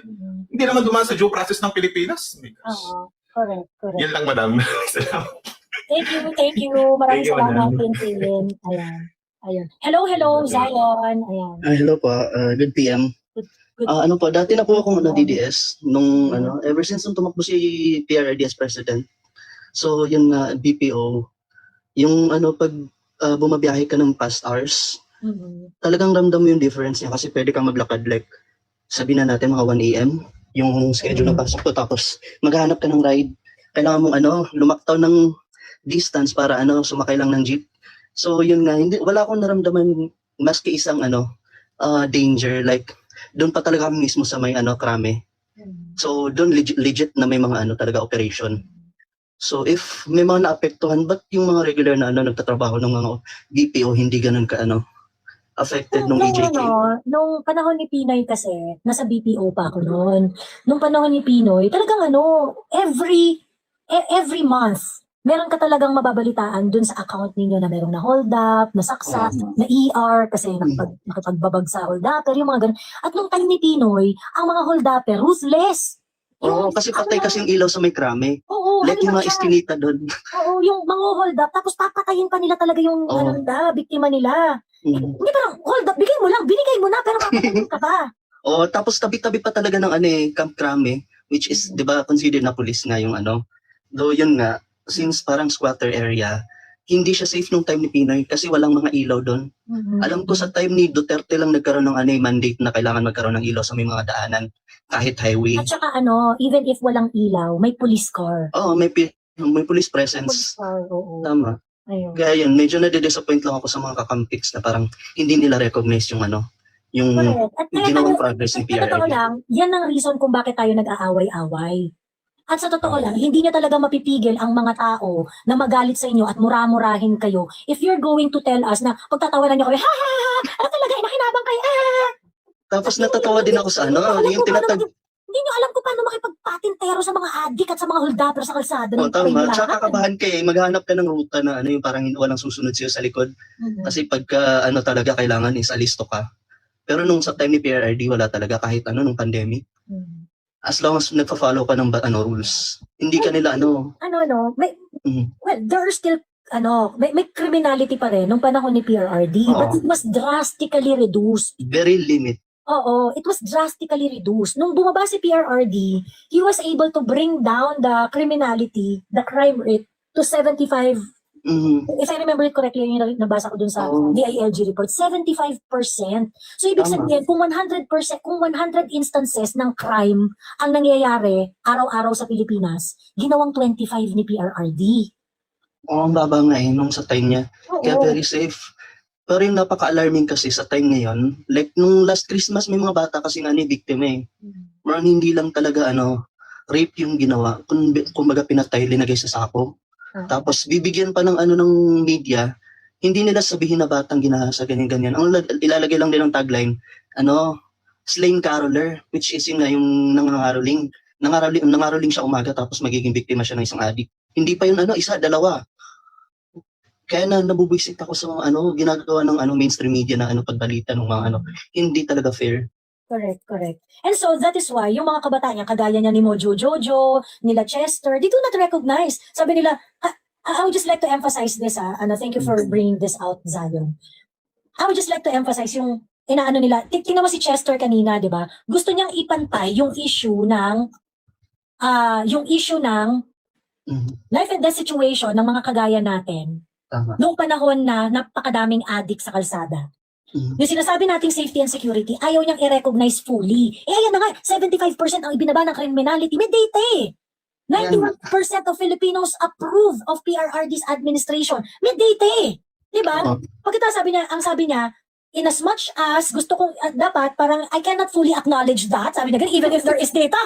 hindi naman dumaan sa due process ng Pilipinas. Oo. Correct. Yan lang, madam. Salamat. Thank you. Maraming Thank you, salamat, madam. Finfin. Ayan. Hello, Zion. Ayan. Hello po, good PM. Good. Ano po, dati na po akong DDS nung ever since nung tumakbo si PRRD as president. So yun BPO, Yung ano, pag bumabiyahe ka ng past hours, talagang ramdam mo yung difference niya kasi pwede kang maglakad like, sabihin na natin mga 1 a.m. yung schedule ng pasok ko, tapos maghahanap ka ng ride. Kailangan mong lumaktaw ng distance para sumakay lang ng jeep. So yun nga, wala akong naramdaman maski isang danger, like doon pa talaga kami mismo sa may krame. So doon legit na may mga talaga operation. So if may mga naapektuhan, ba't yung mga regular na nagtatrabaho ng mga BPO hindi ganun ka affected nung EJK? Nung panahon ni Pinoy kasi, nasa BPO pa ako noon. Nung panahon ni Pinoy, talagang every month, meron ka talagang mababalitaan dun sa account ninyo na merong na hold up, na saksak, na ER, kasi nakipagbabag sa hold up, pero yung mga ganun. At nung time ni Pinoy, ang mga hold up, ruthless. Oo, kasi patay kasi yung ilaw sa may krame. Oo, Like yung mga iskinita doon. Oo, yung mga hold up, tapos papatayin pa nila talaga yung biktima nila. Hindi parang, hold up, bigay mo lang, binigay mo na, pero papatayin ka pa. Oo, tapos tabi-tabi pa talaga ng Camp Krame, which is, di ba, considered na police nga yung Though yun nga, since parang squatter area, hindi siya safe nung time ni Pinoy kasi walang mga ilaw doon. Alam ko sa time ni Duterte lang nagkaroon ng mandate na kailangan magkaroon ng ilaw sa may mga daanan, kahit highway. At saka even if walang ilaw, may police car. Oo, may police presence. Police car, oo. Tama. Ayun. Kaya yun, medyo nade-disappoint lang ako sa mga kakampiks na parang hindi nila recognize yung yung Correct. At kaya ginawang progress ni sa totoo PRRD. lang, yan ang reason kung bakit tayo nag-aaway-away. At sa totoo lang, hindi niya talaga mapipigil ang mga tao na magalit sa inyo at mura-murahin kayo. If you're going to tell us na pagtatawanan niyo kayo, ha ha ha, ano talaga, nakinabang kayo, Tapos natatawa din ako sa yung tinatag. Hindi niyo alam kung paano makipagpatintero sa mga adik at sa mga holdapper sa kalsada. Oh, tama. Tsaka kakabahan ka maghanap ka ng ruta na yung parang walang susunod sa'yo sa likod. Kasi pagka talaga kailangan is alisto ka. Pero nung sa time ni PRRD, wala talaga kahit nung pandemic. As long as nagpa-follow ka ng rules. Hindi ka nila Well, there are still may criminality pa rin nung panahon ni PRRD, but it was drastically reduced. very limit. Oo, it was drastically reduced. Nung bumaba si PRRD, he was able to bring down the criminality, the crime rate, to 75. If I remember it correctly, yung nabasa ko dun sa DILG report, 75%. So, ibig sabihin, kung 100%, kung 100 instances ng crime ang nangyayari araw-araw sa Pilipinas, ginawang 25 ni PRRD. Ang baba nga nung sa time niya. Kaya very safe. Pero yung napaka-alarming kasi sa time ngayon, like nung last Christmas may mga bata kasi biktima Parang hindi lang talaga rape yung ginawa. Kumbaga pinatay, linagay sa sako. Tapos bibigyan pa ng ng media, hindi nila sabihin na batang ginahasa ganyan-ganyan. Ang ilalagay lang din ng tagline, slain caroler, which is yung nangangaroling. Nangaroling siya umaga tapos magiging biktima siya ng isang addict. Hindi pa yun isa, dalawa. Kaya nabubwisit ako sa mga ginagawa ng mainstream media na pagbalita ng mga hindi talaga fair. Correct. And so that is why yung mga kabataan niya, kagaya niya ni Mojo Jojo, nila Chester, they do not recognize. Sabi nila, I would just like to emphasize this, and thank you for bringing this out, Zion. I would just like to emphasize yung nila, tingnan mo si Chester kanina, di ba? Gusto niyang ipantay yung issue ng life and death situation ng mga kagaya natin. Tama. Noong panahon na napakadaming addict sa kalsada. Yung sinasabi nating safety and security, ayaw niyang i-recognize fully. Ayan na nga, 75% ang ibinaba ng criminality. May data 91% of Filipinos approve of PRRD's administration. May data Diba? Pagkatapos ang sabi niya, in as much as gusto kong, dapat, parang I cannot fully acknowledge that. Sabi niya, even if there is data,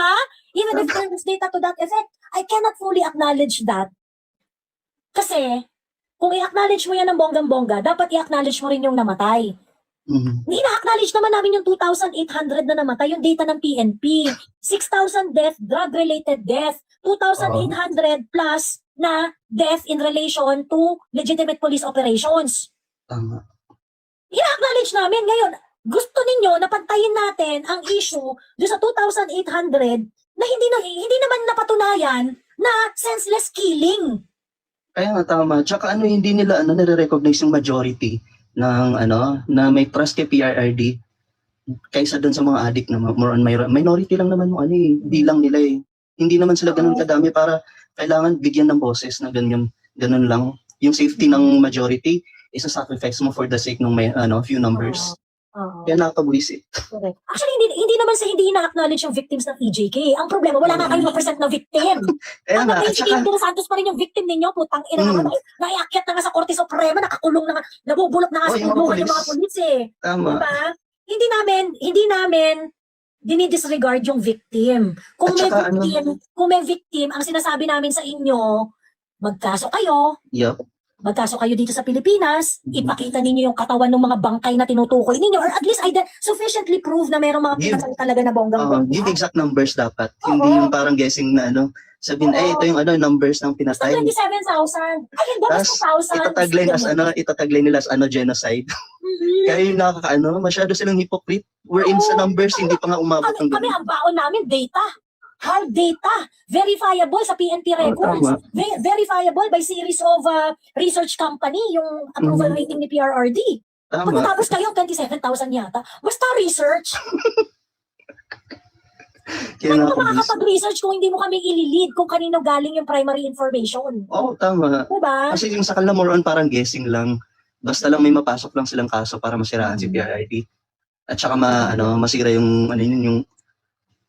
even if there is data to that effect, I cannot fully acknowledge that. Kasi, kung i-acknowledge mo yan ng bonggang-bongga, dapat i-acknowledge mo rin yung namatay. Ina-acknowledge naman namin yung 2,800 na namatay, yung data ng PNP. 6,000 death, drug-related death. 2,800 plus na death in relation to legitimate police operations. Tama. Ina-acknowledge namin. Ngayon, gusto ninyo na pantayin natin ang issue doon sa 2,800 na hindi naman napatunayan na senseless killing. Kaya nga tama. Tsaka hindi nila nare-recognize yung majority ng na may trust kay PRRD kaysa doon sa mga addict na more on minority lang naman yung bilang nila Hindi naman sila ganun kadami para kailangan bigyan ng boses na ganun lang. yung safety ng majority, isa-sacrifice mo for the sake ng may, few numbers. Oo. Kaya nakakabwisit. Correct. Actually, hindi naman sa hindi na-acknowledge yung victims ng EJK. Ang problema, wala nga kayong present na victim. Kaya nga, Ang at saka, Pedro Santos pa rin yung victim ninyo, putang ina naman. Naiakyat na nga sa Korte Suprema, nakakulong na nga, nabubulok na nga sa yung mga kulungan yung mga polis. pulis eh. tama. Diba? Hindi namin dinidisregard yung victim. Kung At may saka, kung may victim, ang sinasabi namin sa inyo, magkaso kayo, Yup. magkaso kayo dito sa Pilipinas, ipakita ninyo yung katawan ng mga bangkay na tinutukoy ninyo, or at least sufficiently prove na merong mga Give- pinatay talaga na bonggang Give exact numbers dapat. Hindi yung parang guessing na sabihin, ito yung numbers ng Basta pinatay. 27,000. Ayun, dapat Tapos 2,000. itatagline nila as genocide. Mhm. Kaya yung masyado silang hypocrite. We're in sa numbers, hindi pa nga umabot ng Kami, ganun. ang baon namin, data. Hard data. Verifiable sa PNP records. tama. Verifiable by series of research company, yung approval rating ni PRRD. Tama. Pagkatapos kayo, 27,000 yata. Basta research. Kaya Ano ka nakakabwisit. makakapag-research kung hindi mo kami ililid kung kanino galing yung primary information? Oo, tama. Diba? Kasi yung sa kanila more on parang guessing lang. Basta lang may mapasok lang silang kaso para masiraan si PRRD. At saka masira yung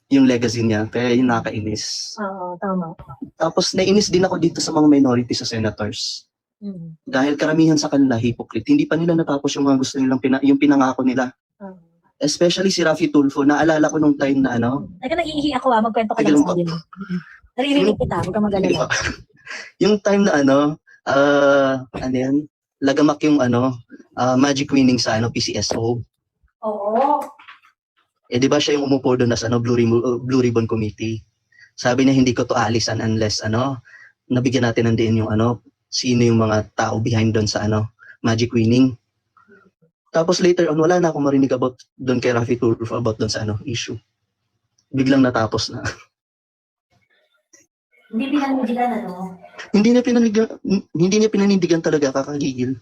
yung legacy niya. Kaya yung nakakainis. Oo, tama. Tapos nainis din ako dito sa mga minority sa senators. Mm. Dahil karamihan sa kanila hypocrite. Hindi pa nila natapos yung mga gusto nilang yung pinangako nila. Especially si Raffy Tulfo. Naalala ko nung time na Teka, naiihi ako magkwento ka Sige lang lang sa akin. Naririnig kita, huwag kang mag-alala. yung time na yan, lagamak yung magic winning sa PCSO. Oo. Di ba siya yung umupo doon as Blue Ribbon Committee. Sabi niya hindi ko to alisan unless nabigyan natin ng diin yung sino yung mga tao behind doon sa magic winning. Tapos later on wala na akong marinig about doon kay Raffy Tulfo about doon sa issue. Biglang natapos na. Hindi pinanindigan, Hindi niya pinanindigan talaga, kakagigil.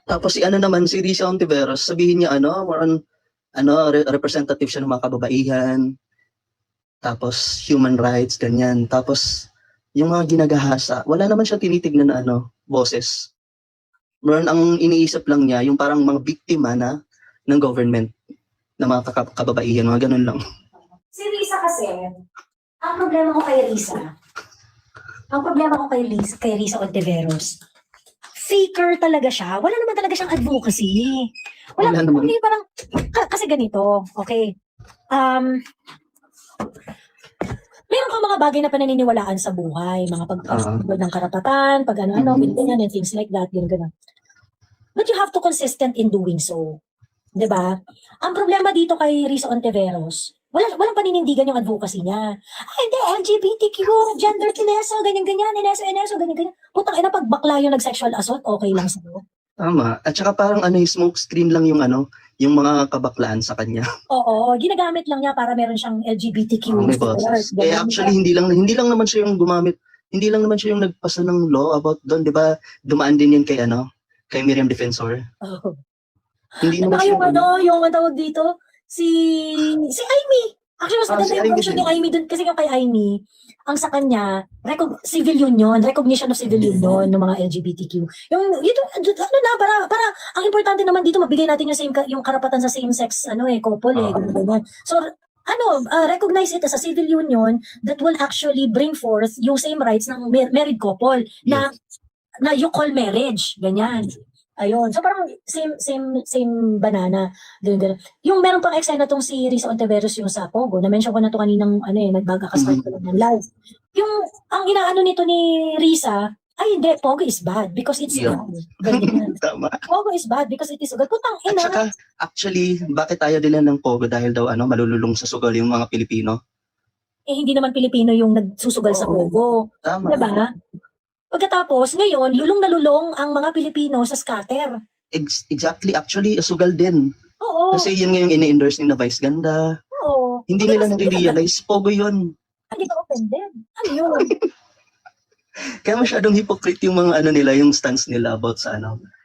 Tapos si si Risa Ontiveros, sabihin niya more on representative siya ng mga kababaihan. Tapos human rights, ganyan. Tapos yung mga ginagahasa, wala naman siya tinitignan na boses. Meron ang iniisip lang niya, yung parang mga biktima ng government, ng mga kababaihan, mga ganun lang. Si Risa kasi, ang problema ko kay Risa Ontiveros, faker talaga siya. Wala naman talaga siyang advocacy. Wala naman. Hindi parang, kasi ganito, okay. Meron kang mga bagay na pananiniwalaan sa buhay, mga pagpapagod ng karapatan, pag ganyan, and things like that, ganyan. But you have to consistent in doing so. Diba? Ang problema dito kay Risa Ontiveros, walang paninindigan yung advocacy niya. Ay, hindi, LGBTQ, gender kineso, ganyan-ganyan, ineso, ganyan-ganyan. Putang ina, pag bakla yung nag-sexual assault, okay lang sa'yo. Tama. At saka parang smoke screen lang yung yung mga kabaklaan sa kanya. Oo, ginagamit lang niya para meron siyang LGBTQ. May boses. Eh actually hindi lang naman siya yung gumamit. Hindi lang naman siya yung nagpasa ng law about doon, 'di ba? Dumaan din yun kay kay Miriam Defensor. Oh. Hindi naman Diba siya yung tawag dito, si Amy. Actually, mas maganda si yung Amy version din. ni Amy dun, kasi yung kay Amy, ang sa kanya, civil union, recognition of civil union ng mga LGBTQ. Para ang importante naman dito, mabigay natin yung karapatan sa same-sex, couple, ganyan. So, recognize it as a civil union that will actually bring forth yung same rights ng married couple na you call marriage, ganyan. Ayun. So parang same banana. Ganun. Yung meron pang eksena tong si Risa Ontiveros yung sa Pogo. Na-mention ko na to kaninang nagbaga ka-start ko lang ng live. Yung ang inaano nito ni Risa, ay hindi, Pogo is bad because it's good. Ganyan. tama. Pogo is bad because it is good. Putang At ina. saka actually bakit ayaw nila ng Pogo dahil daw malululong sa sugal yung mga Pilipino? Hindi naman Pilipino yung nagsusugal sa Pogo. Tama. Diba? Pagkatapos, ngayon, lulong na lulong ang mga Pilipino sa scatter. Exactly, actually sugal din. Oo. Kasi yun nga yung ini-endorse ni na Vice Ganda. Oo. Hindi nila nare-realize Pogo yun. Hindi ka offended. Ano yun? Kaya masyadong hypocrite yung mga nila, yung stance nila about sa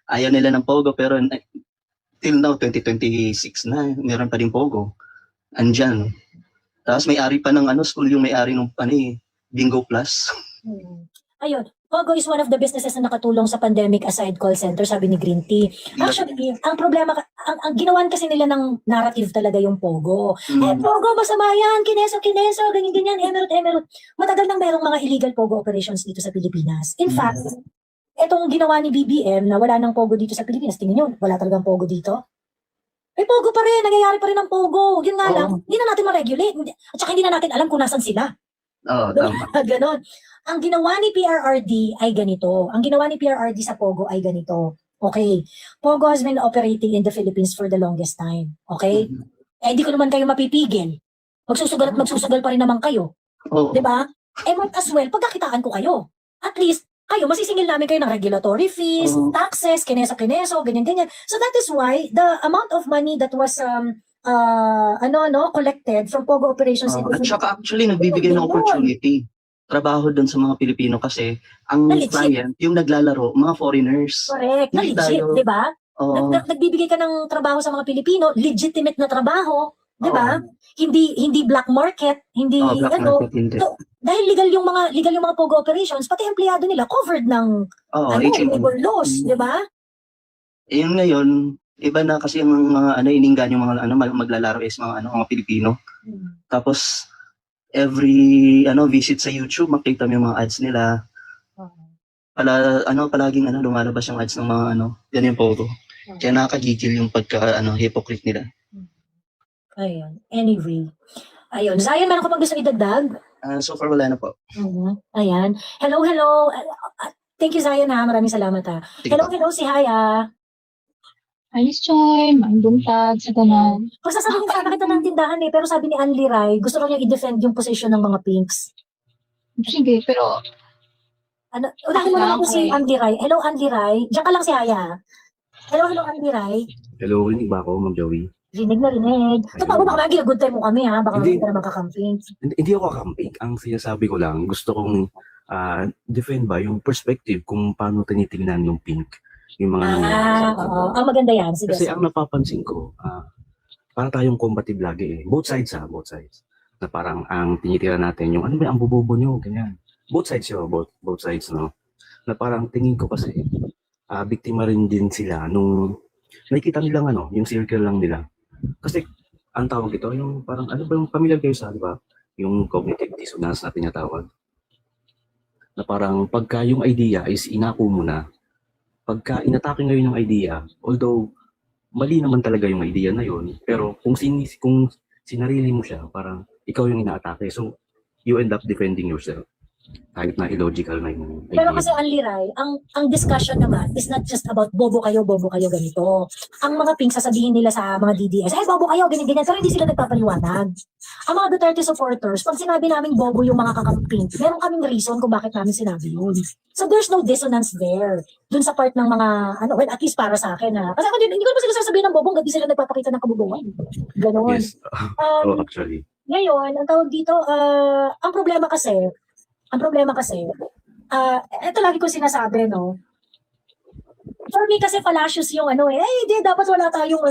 ayaw nila ng Pogo pero till now 2026 na meron pa din Pogo. Andyan. Tapos may-ari pa ng school yung may-ari ng Bingo Plus. Ayun. Pogo is one of the businesses na nakatulong sa pandemic aside call center, sabi ni Green Tea. Actually, ang problema, ang ginawan kasi nila ng narrative talaga yung Pogo. Pogo, masama yan, kineso, ganyan, emerald. Matagal nang merong mga illegal Pogo operations dito sa Pilipinas. In fact, etong ginawa ni BBM na wala ng Pogo dito sa Pilipinas, tingin nyo, wala talagang Pogo dito? May Pogo pa rin, nangyayari pa rin ang Pogo. Yun nga lang, hindi na natin ma-regulate. At saka hindi na natin alam kung nasan sila. Oo, tama. Ganon. Ang ginawa ni PRRD ay ganito. Ang ginawa ni PRRD sa Pogo ay ganito. Okay. Pogo has been operating in the Philippines for the longest time. Okay? Eh, di ko naman kayo mapipigil. Magsusugal at magsusugal pa rin naman kayo. Oo. Diba? Eh, might as well, pagkakitaan ko kayo. At least, kayo, masisingil namin kayo ng regulatory fees, taxes, kineso, ganyan. So that is why the amount of money that was collected from Pogo operations in the At saka actually, nagbibigay ng opportunity. Trabaho dun sa mga Pilipino kasi ang Na legit. client, yung naglalaro, mga foreigners. Correct, na Hindi legit, tayo- di ba? Oo. Nagbibigay ka ng trabaho sa mga Pilipino, legitimate na trabaho, di ba? Hindi black market, hindi Black market hindi. So, dahil legal yung mga Pogo operations, pati empleyado nila covered ng HMO. labor laws, di ba? Yun ngayon, iba na kasi yung mga ininggan yung mga maglalaro is mga Pilipino. Tapos every visit sa YouTube, makita mo yung mga ads nila. Palaging lumalabas yung ads ng mga yan yung Pogo. Kaya nakakagigil yung hypocrite nila. Ayun. Anyway. Ayun. Zion, meron ka pang gusto idagdag? So far wala na po. Ayan. Hello. Thank you, Zion, ha. Maraming salamat, ha. Sige Hello, po. si Haya. Ayos, Choy. Ang buntag sa tanan. Pagsasabihin sana kita ng tindahan pero sabi ni Anli Rai, gusto ko niya i-defend yung position ng mga pinks. Sige, pero Unahin mo naman po si Anli Rai. Hello, Anli Rai. Diyan ka lang si Haya. Hello, Anli Rai. Hello, rinig ba ako, Ma'am Joey? Rinig na rinig. So, baka baka good time mo kami, ha? Baka Hindi. hindi ka naman kakamping. Hindi ako kakamping. Ang sinasabi ko lang, gusto kong defend ba yung perspective kung paano tinitingnan yung pink. Yung mga nangyayari. Oo. Ang maganda yan. Sige. Kasi ang napapansin ko, para tayong combative lagi eh. Both sides. Na parang ang tinitira natin yung ano ba ang bubobo nyo, ganyan. Both sides yun, both sides, no? Na parang tingin ko kasi, biktima rin din sila nung nakikita nilang yung circle lang nila. Kasi ang tawag ito, yung parang ano ba yung familiar kayo sa, di ba? Yung cognitive dissonance na tinatawag. Na parang pagka yung idea is inako mo na, pagka inatake ngayon yung idea, although mali naman talaga yung idea na yun, pero kung sinarili mo siya, parang ikaw yung inaatake. So, you end up defending yourself. Kahit na illogical na yung idea. Pero kasi Anli Rai, ang discussion naman is not just about bobo kayo, ganito. Ang mga pink sasabihin nila sa mga DDS, ay bobo kayo, ganyan. Pero hindi sila nagpapaliwanag. Ang mga Duterte supporters, pag sinabi namin bobo yung mga kakamping, meron kaming reason kung bakit namin sinabi yun. So there's no dissonance there. Dun sa part ng mga, well, at least para sa akin, ha. Kasi ako hindi ko naman sila sasabihin ng bobong, hindi sila nagpapakita ng kabubuan. Ganon. Yes. Actually. Ngayon, ang tawag dito, ang problema kasi, ito lagi ko sinasabi, no? For me kasi fallacious yung hindi, dapat wala tayong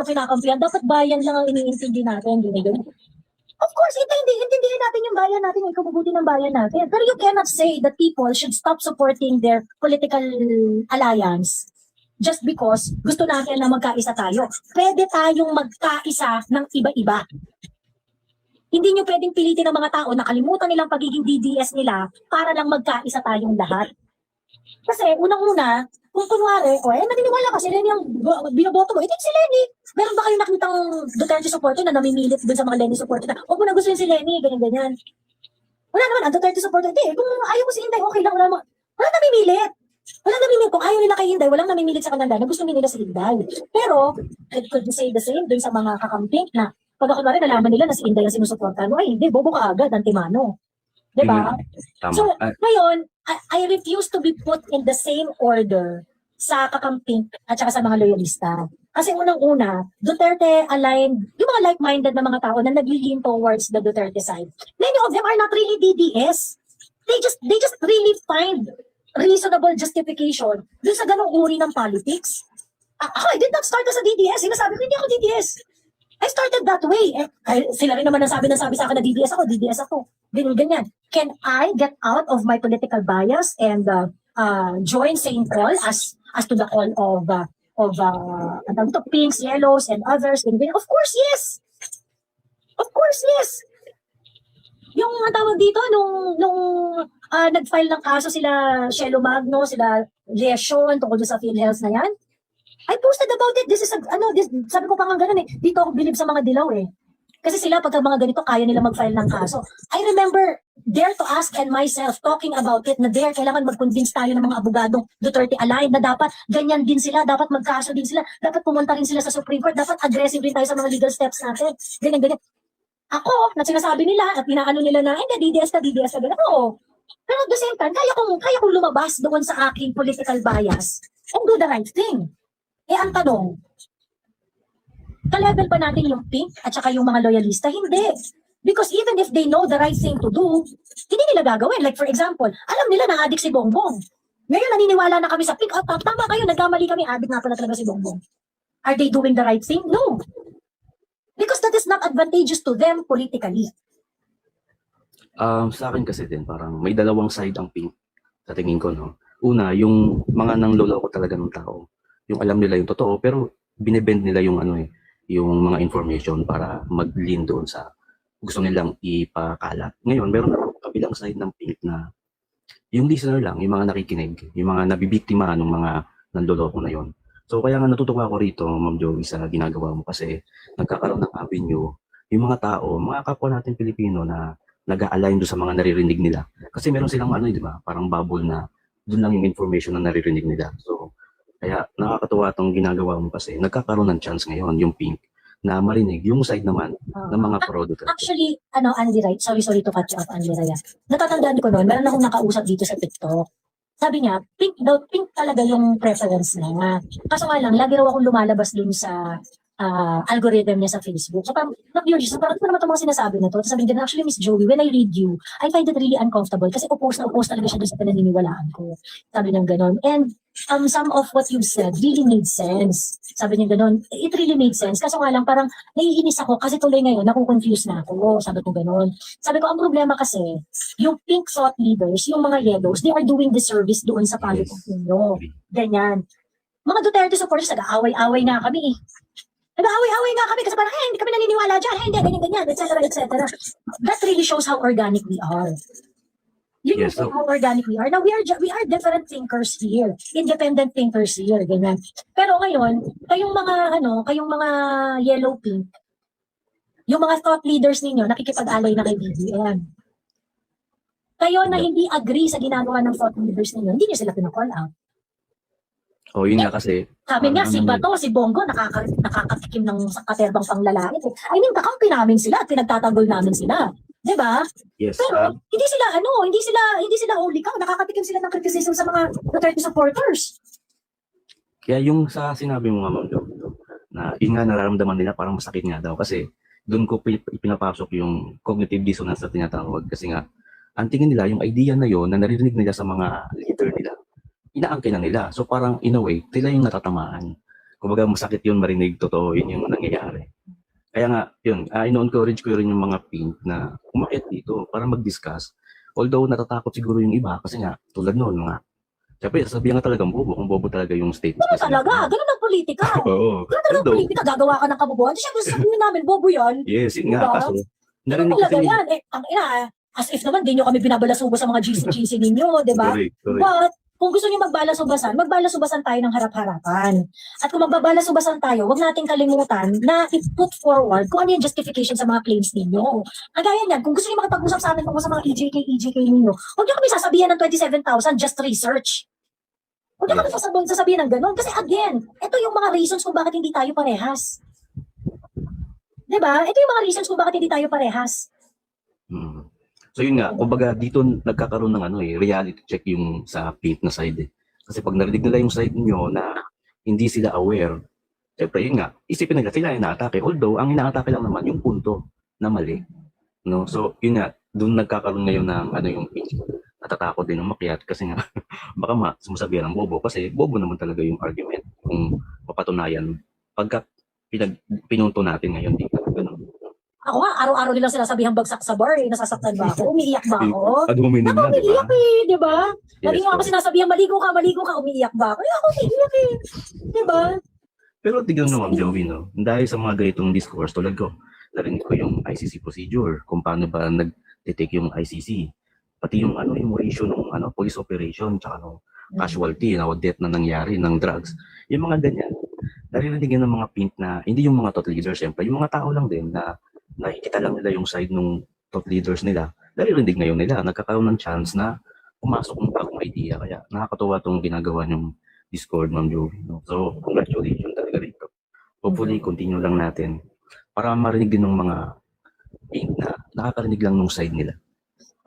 kinakampihan. Dapat bayan lang ang iniintindi natin. Ganyan. Of course, intindihin natin yung bayan natin, yung kabubuti ng bayan natin. Pero you cannot say that people should stop supporting their political alliance just because gusto natin na magkaisa tayo. Pwede tayong magkaisa ng iba-iba. Hindi nyo pwedeng pilitin ng mga tao na kalimutan nilang pagiging DDS nila para lang magkaisa tayong lahat. Kasi unang-una, kung kunwari, maniniwala ka si Lenny ang binoboto mo, hindi si Lenny. Meron ba kayo nakitang Duterte supporter na namimilit dun sa mga Lenny supporter na, huwag mo na gusto yun si Lenny, ganyan. Wala naman, ang Duterte supporter, kung ayaw mo si Inday, okay lang, wala namimilit. Kung ayaw nila kay Inday, walang namimilit sa kanila na gusto nila si Inday. Pero, could you say the same dun sa mga kakamping na pag ako nalaman nila na si Inday ang sinusuportahan mo, hindi, bobo ka agad, antimano. Diba? Tama. So, ngayon, I refuse to be put in the same order sa kakamping at saka sa mga loyalista. Kasi unang-una, Duterte aligned, yung mga like-minded na mga tao na nag-lean towards the Duterte side. Many of them are not really DDS. They just really find reasonable justification dun sa ganong uri ng politics. I did not start as a DDS. Sinasabi ko, hindi ako DDS. I started that way. Sila rin naman nasabi sa akin na DDS ako. ganyan. Can I get out of my political bias and join St. Paul as to the call of pinks, yellows, and others? Ganyan. Of course, yes. Of course, yes. Yung tawag dito, nung nag-file ng kaso sila Shelo Magno, sila Lesion, tungkol sa PhilHealth na yan, I posted about it. This is sabi ko pa nga ganun dito ako bilib sa mga dilaw Kasi sila pagka mga ganito, kaya nila mag-file ng kaso. I remember Dare to Ask and myself talking about it na kailangan mag-convince tayo ng mga abogadong Duterte aligned na dapat ganyan din sila, dapat magkaso din sila, dapat pumunta rin sila sa Supreme Court, dapat aggressive rin tayo sa mga legal steps natin. Ganyan. Ako, na sinasabi nila at pinaano nila na, hindi, DDS ka, ganyan. Oo. Pero at the same time, kaya kong lumabas doon sa aking political bias and do the right thing. Ang tanong, ka-level pa natin yung pink at saka yung mga loyalista? Hindi. Because even if they know the right thing to do, hindi nila gagawin. Like for example, alam nila na adik si Bongbong. Ngayon naniniwala na kami sa pink. Tama kayo, nagkamali kami, adik nga pala talaga si Bongbong. Are they doing the right thing? No. Because that is not advantageous to them politically. Sa akin kasi din, parang may dalawang side ang pink sa tingin ko, no? Una, yung mga nangloloko talaga ng tao. Yung alam nila yung totoo, pero binebend nila yung yung mga information para mag-lean doon sa gusto nilang ipakalat. Ngayon, meron na kabilang side ng pink na yung listener lang, yung mga nakikinig, yung mga nabibiktima ng mga nanloloko na yon. So kaya nga natutuwa ako rito, Ma'am Joey, sa ginagawa mo kasi nagkakaroon ng avenue yung mga tao, mga kapwa natin Pilipino na nag-a-align doon sa mga naririnig nila. Kasi meron silang di ba, parang bubble na doon lang yung information na naririnig nila. So kaya nakakatuwa itong ginagawa mo kasi nagkakaroon ng chance ngayon yung pink na marinig yung side naman ng mga pro-Duterte. Actually, Andy Wright, sorry to cut you off, Andy Wright. Natatandaan ko noon, meron akong nakausap dito sa TikTok. Sabi niya, pink talaga yung preference niya. Kaso nga lang, lagi raw akong lumalabas dun sa algorithm niya sa Facebook. So parang, na-curious, parang ano naman itong mga sinasabi na to? Tapos sabi niya, actually, Miss Joey, when I read you, I find it really uncomfortable kasi upos talaga siya dun sa pinaniniwalaan ko. Sabi niya gano'n. And some of what you've said really made sense. Sabi niya gano'n, it really made sense. Kaso nga lang, parang naiinis ako kasi tuloy ngayon, nakukonfuse na ako. Sabi ko gano'n. Sabi ko, ang problema kasi, yung pink thought leaders, yung mga yellows, they are doing disservice doon sa politics ninyo. Ganyan. Mga Duterte supporters, nag-aaway-aaway nga kami Nag-aaway-aaway nga kami kasi parang, hindi kami naniniwala dyan, hindi, ganyan, etc. That really shows how organic we are. Yun Yes, yung how organic we are. Now, we are different thinkers here. Independent thinkers here, ganyan. Pero ngayon, kayong mga yellow pink, yung mga thought leaders ninyo, nakikipag-alay na kay BBM. Kayo na hindi agree sa ginagawa ng thought leaders ninyo, hindi nyo sila pinakall out. O yun nga kasi. Sabi nga, si Bato, si Bongo, nakakatikim ng katerbang panglalait. I mean, kakampi namin sila at pinagtatanggol namin sila. Diba? Yes. Pero, hindi sila huli ka. Nakakatikim sila ng criticism sa mga Duterte supporters. Kaya yung sa sinabi mo nga, Ma'am Jo, na yun nga nararamdaman nila parang masakit nga daw kasi doon ko pinapasok yung cognitive dissonance na tinatawag kasi nga ang tingin nila yung idea na yon na naririnig nila sa mga leader nila inaangkin na nila. So parang in a way, sila yung natatamaan. Kumbaga masakit yun marinig totoo, yun yung nangyayari. Kaya nga, yun, ino-encourage ko rin yung mga pink na umakyat dito para mag-discuss. Although natatakot siguro yung iba kasi nga, tulad noon nga, siyempre, sasabihan nga talagang bobo, kung bobo talaga yung statement. Ganun talaga, ganun ang politika. Oo. Ganun talaga ang politika, gagawa ka ng kabubuhan. Siyempre, sabihin namin, bobo yan. Yes, yun nga. Diba? Kaso, Ganun narinig talaga kasi. yan. Ang as if naman, di nyo kami binabalasubo sa mga GC ninyo, di ba? Correct. But, kung gusto niyo magbalasubasan tayo ng harap-harapan. At kung magbabalasubasan tayo, wag nating kalimutan na i-put forward kung ano yung justification sa mga claims ninyo. Kagaya niyan, kung gusto niyo makapag-usap sa amin tungkol sa mga EJK ninyo, huwag niyo kami sasabihan ng 27,000 just research. Huwag niyo kami sasabihan ng gano'n. Kasi again, ito yung mga reasons kung bakit hindi tayo parehas. Diba? Ito yung mga reasons kung bakit hindi tayo parehas. So yun nga, kumbaga dito nagkakaroon ng reality check yung sa pink na side eh. Kasi pag narinig nila yung side nyo na hindi sila aware, syempre yun nga, isipin nila sila yung inaatake. Although, ang inaatake lang naman yung punto na mali. No? So yun nga, doon nagkakaroon ngayon ng yung pink. Natatakot din umakyat kasi nga, baka sumasabihan ng bobo kasi bobo naman talaga yung argument kung mapatunayan. Pagka pinunto natin ngayon dito, ganun. Ako nga, araw-araw nilang sinasabihang bagsak sa bar, nasasaktan ba ako? Umiiyak ba ako? Ad-hominem Ako na, di ba? umiiyak eh, di ba? Lagi Yes, nga ako oo. sinasabihan, maligo ka, umiiyak ba ako? Ako umiiyak eh. Di ba? Pero tignan mo, Ma'am Joey, no? Dahil sa mga ganitong discourse, tulad ko, narinig ko yung ICC procedure, kung paano ba nag-detect yung ICC. Pati yung yung ratio ng police operation, tsaka ng casualty, death na nangyari ng drugs. Yung mga ganyan, naririnig yan ng mga pink na, hindi yung mga thought leaders, syempre, yung mga tao lang din na nakikita lang nila yung side ng thought leaders nila, naririnig ngayon nila, nagkakaroon ng chance na pumasok ng bagong idea. Kaya nakakatuwa itong ginagawa yung Discord, Ma'am Joey. No? So, congratulations talaga dito. Hopefully, continue lang natin para marinig din ng mga pink na nakakarinig lang nung side nila.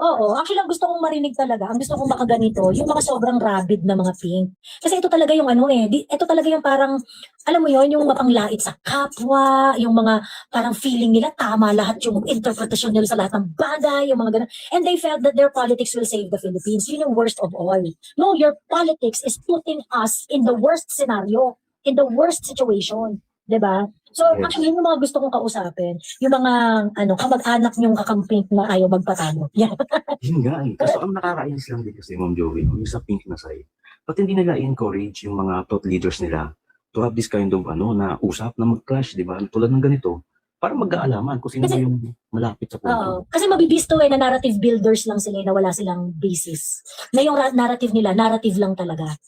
Oo, actually ang gusto kong marinig talaga, ang gusto kong makaganito, yung mga sobrang rabid na mga pink. Kasi ito talaga yung ito talaga yung parang, alam mo yon, yung mapanglait sa kapwa, yung mga parang feeling nila tama lahat yung interpretasyon nila sa lahat ng bagay, yung mga ganun. And they felt that their politics will save the Philippines. Yun yung worst of all. No, your politics is putting us in the worst scenario, in the worst situation. Diba? So, Yes. actually, yun yung mga gusto kong kausapin. Yung mga, kamag-anak niyong kakamping na ayaw magpatalo. Yan. Yun nga eh. Kaso ang nakakainis lang din kasi, Ma'am Joey, yung sa pink na side, pati hindi nila encourage yung mga thought leaders nila to have this kind of na usap na mag-clash, di ba? Tulad ng ganito, para magkaalaman kung sino ba Kasi- yung malapit sa punto. Oo. Kasi mabibisto na narrative builders lang sila na wala silang basis. Na yung narrative nila, narrative lang talaga.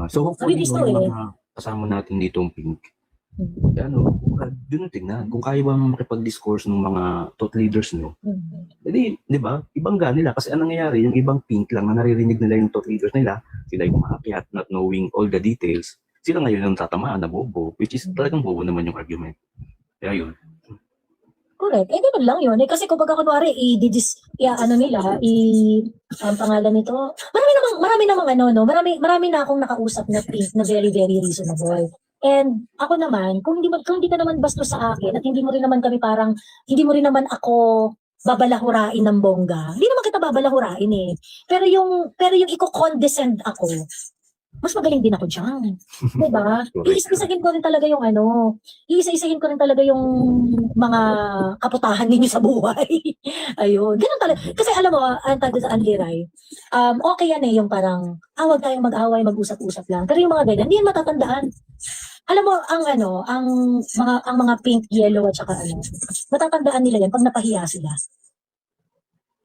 So hopefully, Sabi gusto yung eh. mga kasama natin dito ang pink, Hmm. yun ang tingnan. Kung kaya ba makipag-discourse ng mga thought leaders nyo, Hmm. edi, di ba, ibangga nila. Kasi anong nangyayari, yung ibang pink lang na naririnig nila yung thought leaders nila, sila yung maakyat, not knowing all the details, sila ngayon yung tatamaan na bobo, which is talagang bobo naman yung argument. Kaya yun. Correct. Ganun lang yun. Kasi kung baga kunwari, ang pangalan nito, marami na akong nakausap na pink na very, very reasonable. And ako naman, kung hindi ka naman bastos sa akin at hindi mo rin naman ako babalahurain ng bongga. Hindi naman kita babalahurain eh. Pero yung iko-condescend ako, mas magaling din ako dyan. Diba? Iisa-isahin ko rin talaga iisa-isahin ko rin talaga yung mga kaputahan ninyo sa buhay. Ayun. Ganun talaga. Kasi alam mo, ang tawag sa Anliray, okay yan eh, yung parang, wag tayong mag-away, mag-usap-usap lang. Pero yung mga ganyan, hindi yan matatandaan. Alam mo, ang mga pink, yellow, at saka matatandaan nila yan pag napahiya sila.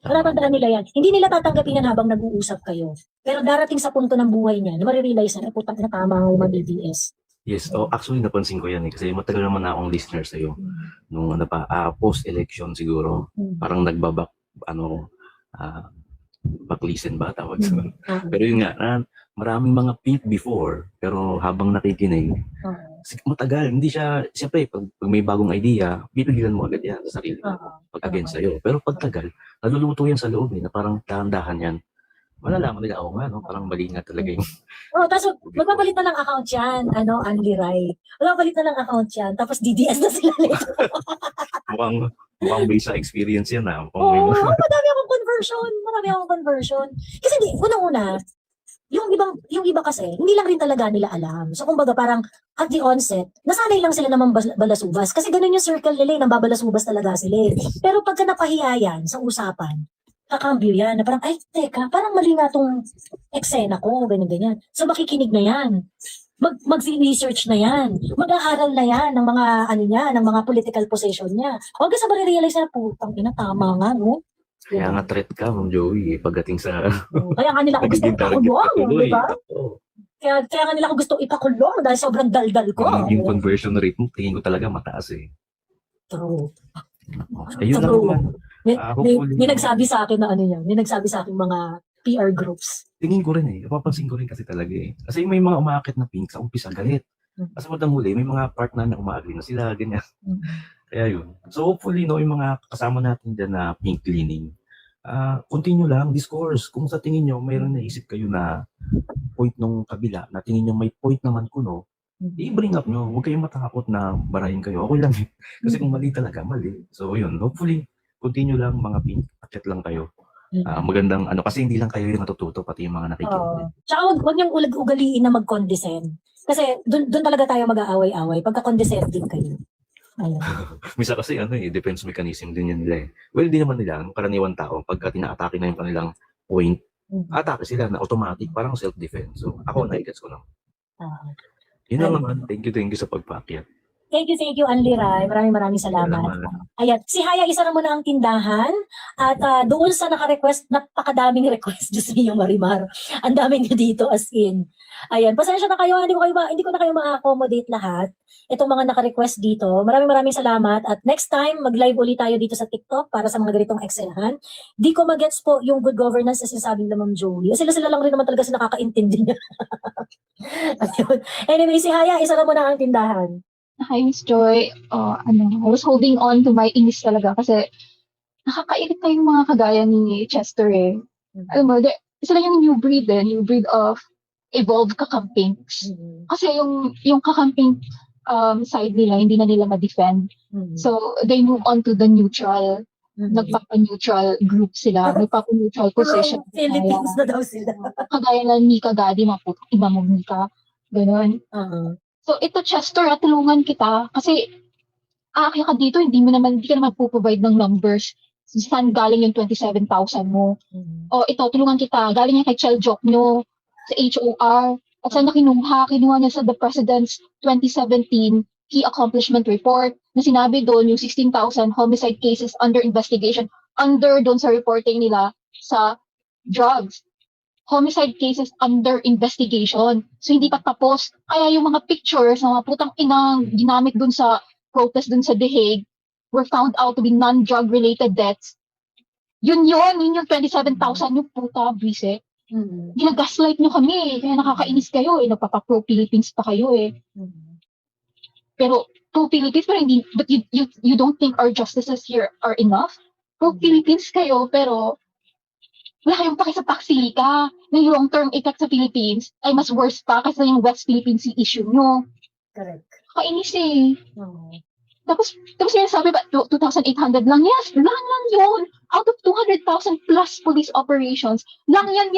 Matatandaan nila yan. Hindi nila tatanggapin yan habang nag-uusap kayo. Pero darating sa punto ng buhay niya, na marirealize na, putang na tama ang mga BBS. Yes, actually napansin ko yan eh. Kasi matagal naman na akong listener sa'yo. Nung post-election siguro, parang nagbabak, back-listen ba tawag sa Pero yun nga, maraming mga pink before, pero habang nakikinig, matagal, hindi siya, siyempre, pag may bagong idea, pinigilan mo agad yan sa sarili mo, pag against sa'yo. Pero pag tagal, naluluto yan sa loob eh, na parang dahan-dahan yan. Malalaman nila, parang mali nga talaga yung... Tapos magpapalit na lang account yan, Anliray. Magpapalit na lang account yan, tapos DDS na sila nito. mukhang based sa experience yan na. Marami akong conversion. Kasi unang-una, yung iba kasi, hindi lang rin talaga nila alam. So kumbaga parang at the onset, nasanay lang sila naman balasubas. Kasi ganun yung circle nila, nang babalasubas talaga sila. Pero pagka napahiya yan sa usapan, kakambyo yan, na parang, ay, teka, parang mali nga tong eksena ko, ganyan-ganyan. So makikinig na yan. Mag-research na yan. Mag-aaral na yan ng mga, ng mga political position niya. Huwag ka sa marirealize na, putang ina, tama nga, no? Kaya nga threat ka, Ma'am Joey, pagdating sa... Kaya nga nila ako gusto ipakulong, di ba? Kaya nga nila ako gusto ipakulong dahil sobrang daldal ko. Yung conversion rate mo, tingin ko talaga mataas eh. True. Ayun lang naman. May nagsabi sa akin na may nagsabi sa akin mga PR groups. Tingin ko rin eh. Napapansin ko rin kasi talaga eh. Kasi may mga umaakit na pink sa umpisa galit. Kasi madang huli, may mga partner na umaagri na sila, ganyan. Kaya yun. So hopefully, yung mga kasama natin dyan na pink cleaning, continue lang, discourse. Kung sa tingin nyo, mayroon naisip kayo na point nung kabila, na tingin nyo may point naman ko, i-bring up nyo. Huwag kayong matakot na barahin kayo. Okay lang eh. Kasi kung mali talaga, mali. So yun, hopefully, continue lang mga pink, achat lang kayo. Magandang kasi hindi lang kayo yung natututo, pati yung mga nakikinig. Tsaka huwag niyang ugaliin na mag-condescend. Kasi doon talaga tayo mag-aaway-away pagka-condescending kayo. Ayan. Misa kasi defense mechanism din yan nila eh. Well, di naman nila, ang karaniwan tao, pagka tina-atake na yung kanilang point, atake sila na automatic, parang self-defense. So, ako, naigets ko lang. Ah. Yun lang naman. Thank you sa pagpaakyat. Thank you, Anli Rai. Maraming salamat. Ayan, si Haya, isa na muna ang tindahan. At doon sa naka-request, napakadaming request. Diyos niyo, Marimar. Ang dami niyo dito, as in. Ayan, pasensya na kayo. Hindi ko na kayo ma-accommodate lahat. Itong mga naka-request dito. Maraming salamat. At next time, mag-live ulit tayo dito sa TikTok para sa mga ganitong ekselahan. Di ko magets po yung good governance na sinasabi ng Ma'am Joey. Sila lang rin naman talaga sa nakakaintindi niya. Ayun. Anyway, si Haya, isa na muna ang tindahan. Hi, Miss Joy. I was holding on to my inis talaga kasi nakakairit na yung mga kagaya ni Chester eh. Alam mo, sila yung new breed of evolved kakampings. Kasi yung kakamping side nila, hindi na nila ma-defend. So, they move on to the neutral. Nagpapa-neutral group sila. Nagpapa-neutral position. Philippines na daw sila. Kagaya na Nika Gadi, mga putang iba mo Nika. Ganon. So, ito, Chester, tulungan kita. Kasi, aakyat ka dito, hindi ka naman po-provide ng numbers. Saan galing yung 27,000 mo? O, ito, tulungan kita. Galing yan kay Chel Jokno, sa HOR. At saan na kinuha niya sa The President's 2017 Key Accomplishment Report na sinabi doon yung 16,000 homicide cases under investigation. Under doon sa reporting nila sa drugs. Homicide cases under investigation. So, hindi pa tapos. Kaya yung mga pictures na mga putang inang ginamit dun sa protest dun sa The Hague were found out to be non-drug related deaths. Yun yung 27,000 yung puta, bise. Ginagaslight nyo kami. Kaya nakakainis kayo eh. Nagpapa-pro-Philippines pa kayo eh. Pero, pro-Philippines, pero hindi, but you don't think our justices here are enough? Pro-Philippines kayo, pero wala kayong paki sa Paxilica na yung long-term effect sa Philippines ay mas worse pa kasi yung West Philippine Sea issue nyo. Correct. Kainis eh. Tapos yung sabi ba, 2,800 lang? Yes, lang yun. Out of 200,000 plus police operations, yan yung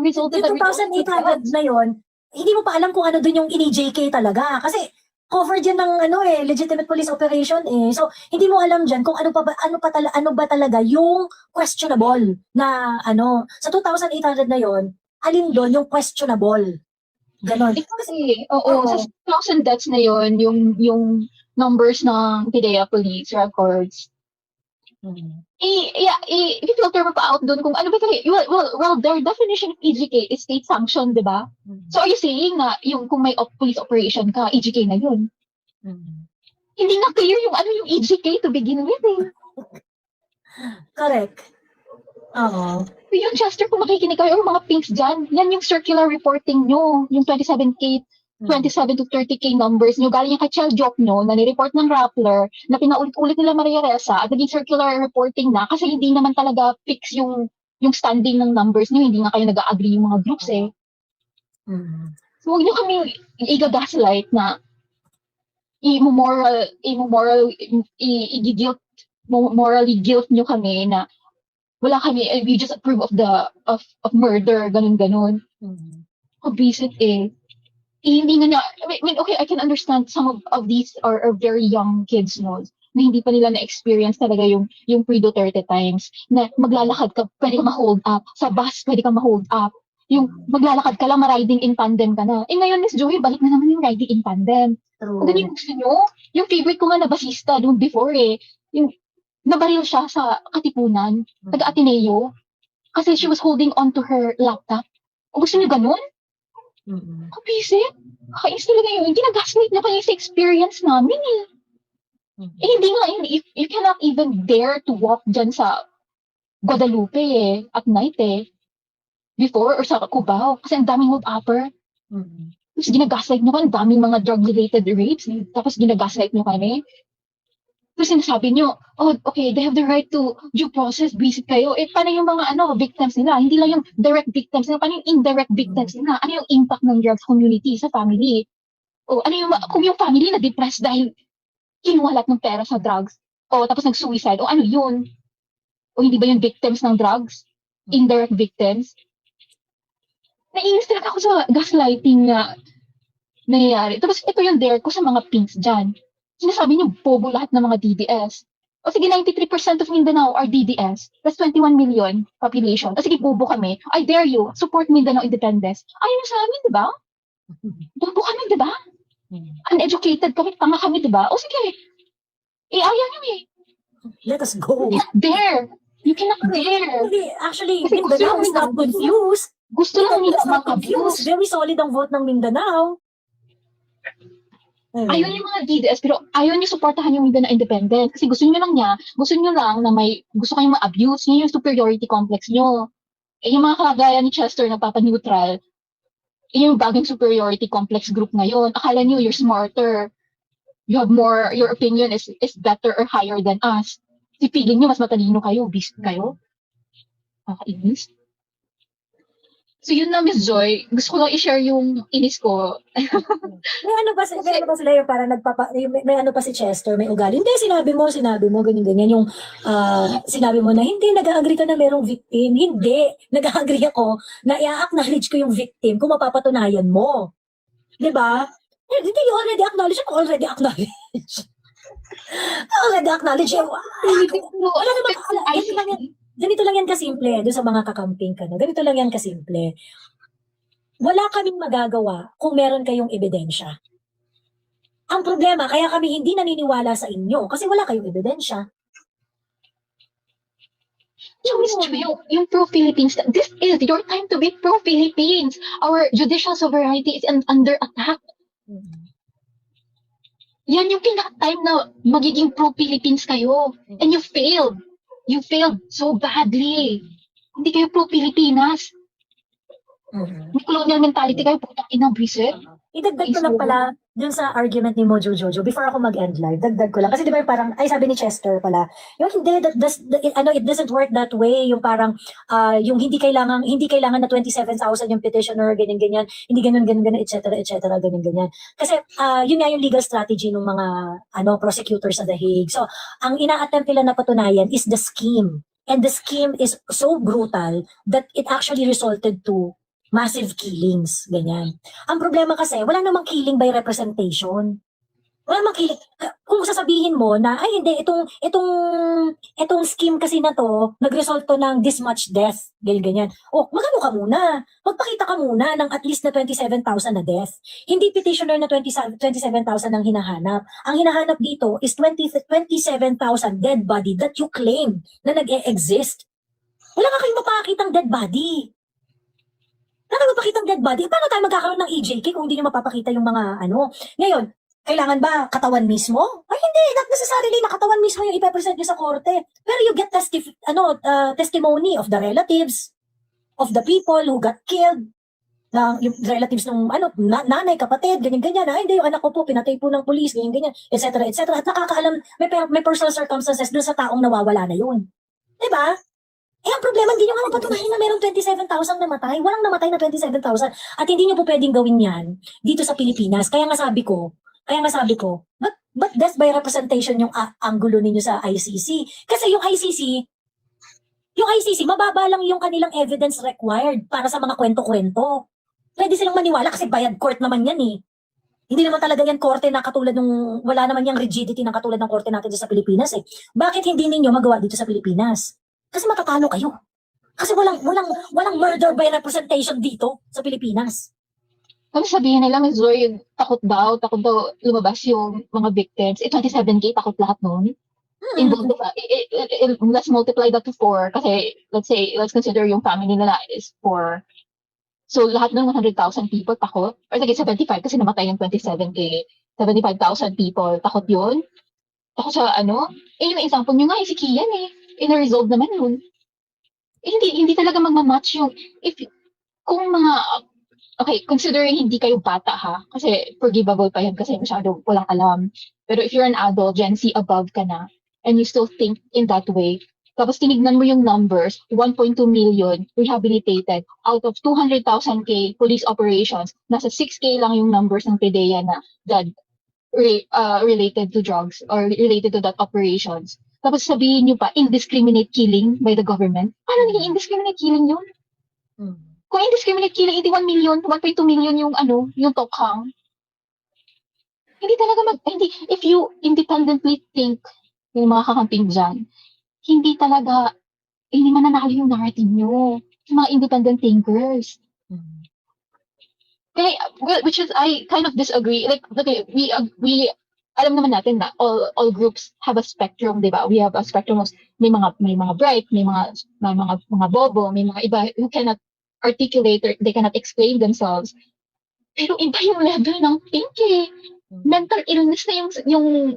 resulted. Yung 2,800 na yun, hindi mo pa alam kung ano dun yung ini-JK talaga. Kasi, covered yan ng legitimate police operation eh. So hindi mo alam diyan kung ano ba talaga yung questionable na sa 2,800 na yon, alin doon yung questionable. Ganon. Kasi sa 1,000 deaths na yon, yung numbers ng PDEA police records. I-filter mo pa out doon kung ano ba talaga. Well, their definition of EGK is state sanctioned, di ba? So are you saying na yung kung may police operation ka, EGK na yun? Hindi na clear yung yung EGK to begin with eh. Correct. Oo. Yung Chester, kung makikinig kayo, yung mga pinks dyan, yan yung circular reporting nyo, yung 27 to 30K numbers nyo, galing yung kay Chel Jokno, na nireport ng Rappler, na pinaulit-ulit nila Maria Ressa, at naging circular reporting na, kasi hindi naman talaga fix yung standing ng numbers nyo, hindi nga kayo nag-agree yung mga groups eh. So, huwag nyo kami i-gaslight na morally guilt nyo kami na wala kami, we just approve of murder, ganun. Visit eh. Hindi nga I mean, okay, I can understand some of these are very young kids, no? Na hindi pa nila na-experience talaga yung pre-Duterte times, na maglalakad ka, pwede ka ma-hold up, sa bus, pwede ka ma-hold up, yung maglalakad ka lang, ma-riding in tandem ka na. Ngayon, Miss Joey, balik na naman yung riding in tandem. Kung ganyan gusto nyo, yung favorite ko nga na basista doon before eh, yung nabaril siya sa Katipunan, taga-Ateneo, kasi she was holding on to her laptop. Kung gusto nyo ganun, kapisit, kakainis talaga yun. Ginagaslight na kayo sa experience namin eh. Hindi nga, you cannot even dare to walk dyan sa Guadalupe eh, at night eh. Before or sa Cubao, kasi ang daming hold-upper. Tapos ginagaslight nyo kami, ang daming mga drug-related rapes, tapos ginagaslight nyo kami. Tapos sinasabi nyo, oh, okay, they have the right to due process, visit kayo. Eh, paano yung mga victims nila? Hindi lang yung direct victims nila, paano yung indirect victims nila? Ano yung impact ng drugs community sa family? O ano yung, kung yung family na-depressed dahil kinuha lahat ng pera sa drugs, o tapos nag-suicide, o ano yun? O hindi ba yung victims ng drugs? Indirect victims? Naiinis talaga ako sa gaslighting na nangyayari. Tapos ito yung dare ko sa mga pinks dyan. Sinasabi niyo, bobo lahat ng mga DDS. O sige, 93% of Mindanao are DDS. That's 21 million population. O sige, bobo kami. I dare you, support Mindanao independence. Ayaw niyo sa amin, di ba? Bobo kami, di ba? Uneducated kami, tanga kami, di ba? O sige, ayaw niyo eh. Let us go. Dare. You cannot dare. Actually, Kasi gusto Mindanao lang is not nila- confused. Gusto lang nila Mindanao is not confused. mag-abuse. Very solid ang vote ng Mindanao. Ayaw niyo mga DDS, pero ayaw niyo supportahan yung Mindanao Independent. Kasi gusto niyo lang na gusto kayong ma-abuse. Yun yung superiority complex niyo. Eh, yung mga kagaya ni Chester na papa-neutral, yun yung bagong superiority complex group ngayon. Akala niyo you're smarter. You have more, your opinion is better or higher than us. Si feeling niyo mas matalino kayo, beast kayo. Kakainis. So yun na, Miss Joy. Gusto ko lang i-share yung inis ko. May ano pa sila yung para may ano pa si Chester, may ugali. Hindi, sinabi mo, ganyan. Yung sinabi mo na hindi, nag-agree ka na merong victim. Hindi, nag-agree ako na i-acknowledge ko yung victim kung mapapatunayan mo. Diba? Hindi, you already acknowledge. Ako already acknowledge. Wala naman, ganito lang yan kasimple, doon sa mga kakamping ka na. Ganito lang yan kasimple. Wala kaming magagawa kung meron kayong ebidensya. Ang problema, kaya kami hindi naniniwala sa inyo kasi wala kayong ebidensya. Miss Joy, yung pro-Philippines, this is your time to be pro-Philippines. Our judicial sovereignty is under attack. Yan yung pinaka-time na magiging pro-Philippines kayo. And you failed. You failed so badly. Hindi kayo pro-Pilipinas. May colonial mentality kayo, putang inang visit. Idagdag ko lang pala dun sa argument ni Mojo Jojo before ako mag-end live. Dagdag ko lang. Kasi di ba yung parang, sabi ni Chester pala, yung hindi, it doesn't work that way. Yung parang, yung hindi kailangan na 27,000 yung petitioner, ganyan, hindi ganyan, etc., ganyan. Kasi, yun nga yung legal strategy ng mga, prosecutors sa The Hague. So, ang ina-attempt nila na patunayan is the scheme. And the scheme is so brutal that it actually resulted to massive killings, ganyan. Ang problema kasi, wala namang killing by representation. Wala namang killing. Kung sasabihin mo na, ay hindi, itong scheme kasi na to, nagresult to ng this much death, ganyan. O, magano ka muna? Magpakita ka muna ng at least na 27,000 na death. Hindi petitioner na 27,000 ang hinahanap. Ang hinahanap dito is 27,000 dead body that you claim na nag-e-exist. Wala ka kayong mapakitang dead body. Nakapapakita ng dead body, paano tayo magkakaroon ng EJK kung hindi nyo mapapakita yung mga Ngayon, kailangan ba katawan mismo? Ay hindi, not necessarily na katawan mismo yung ipepresent nyo sa korte. Pero you get testimony of the relatives, of the people who got killed, yung relatives ng nanay, kapatid, ganyan. Ay hindi, yung anak ko po, pinatay po ng police, ganyan, etc. At nakakaalam, may personal circumstances dun sa taong nawawala na yun. Diba? Ang problema, hindi nyo nga mapatunayan na meron 27,000 namatay. Walang namatay na 27,000. At hindi nyo po pwedeng gawin yan dito sa Pilipinas. Kaya nga sabi ko, but death by representation yung angulo ninyo sa ICC. Kasi yung ICC, mababa lang yung kanilang evidence required para sa mga kwento-kwento. Pwede silang maniwala kasi bayad court naman yan eh. Hindi naman talaga yan korte na katulad ng, wala naman yung rigidity na katulad ng korte natin sa Pilipinas eh. Bakit hindi ninyo magawa dito sa Pilipinas? Kasi matatalo kayo. Kasi walang murder by representation dito sa Pilipinas. Kung sabihin nila, Ms. Zoe, takot daw lumabas yung mga victims. 27K, takot lahat nun. Let's multiply that to 4. Kasi, let's consider yung family nila is 4. So, lahat ng 100,000 people takot. Or sige, 75 kasi namatay yung 27K. 75,000 people, takot yun. Takot sa yung example nyo nga, si Kian ina-resolve naman yun. Hindi talaga magmamatch yung, considering hindi kayo bata ha, kasi forgivable pa yan kasi masyado walang alam. Pero if you're an adult, Gen Z above ka na, and you still think in that way, tapos tinignan mo yung numbers, 1.2 million rehabilitated out of 200,000K police operations, nasa 6K lang yung numbers ng PDEA na dead related to drugs or related to that operations. Tapos sabihin nyo pa, indiscriminate killing by the government. Paano naging indiscriminate killing yun? Kung indiscriminate killing, 1 million, 1.2 million yung yung Tokhang. hindi talaga if you independently think yung mga kakamping dyan, hindi mananalo yung narrative nyo. Yung mga independent thinkers. Kaya, which is, I kind of disagree. Like, okay, we alam naman natin na all groups have a spectrum, di ba? We have a spectrum of, may mga bright, may mga bobo, may mga iba who cannot articulate or they cannot explain themselves. Pero iba yung level ng pink eh. Mental illness na yung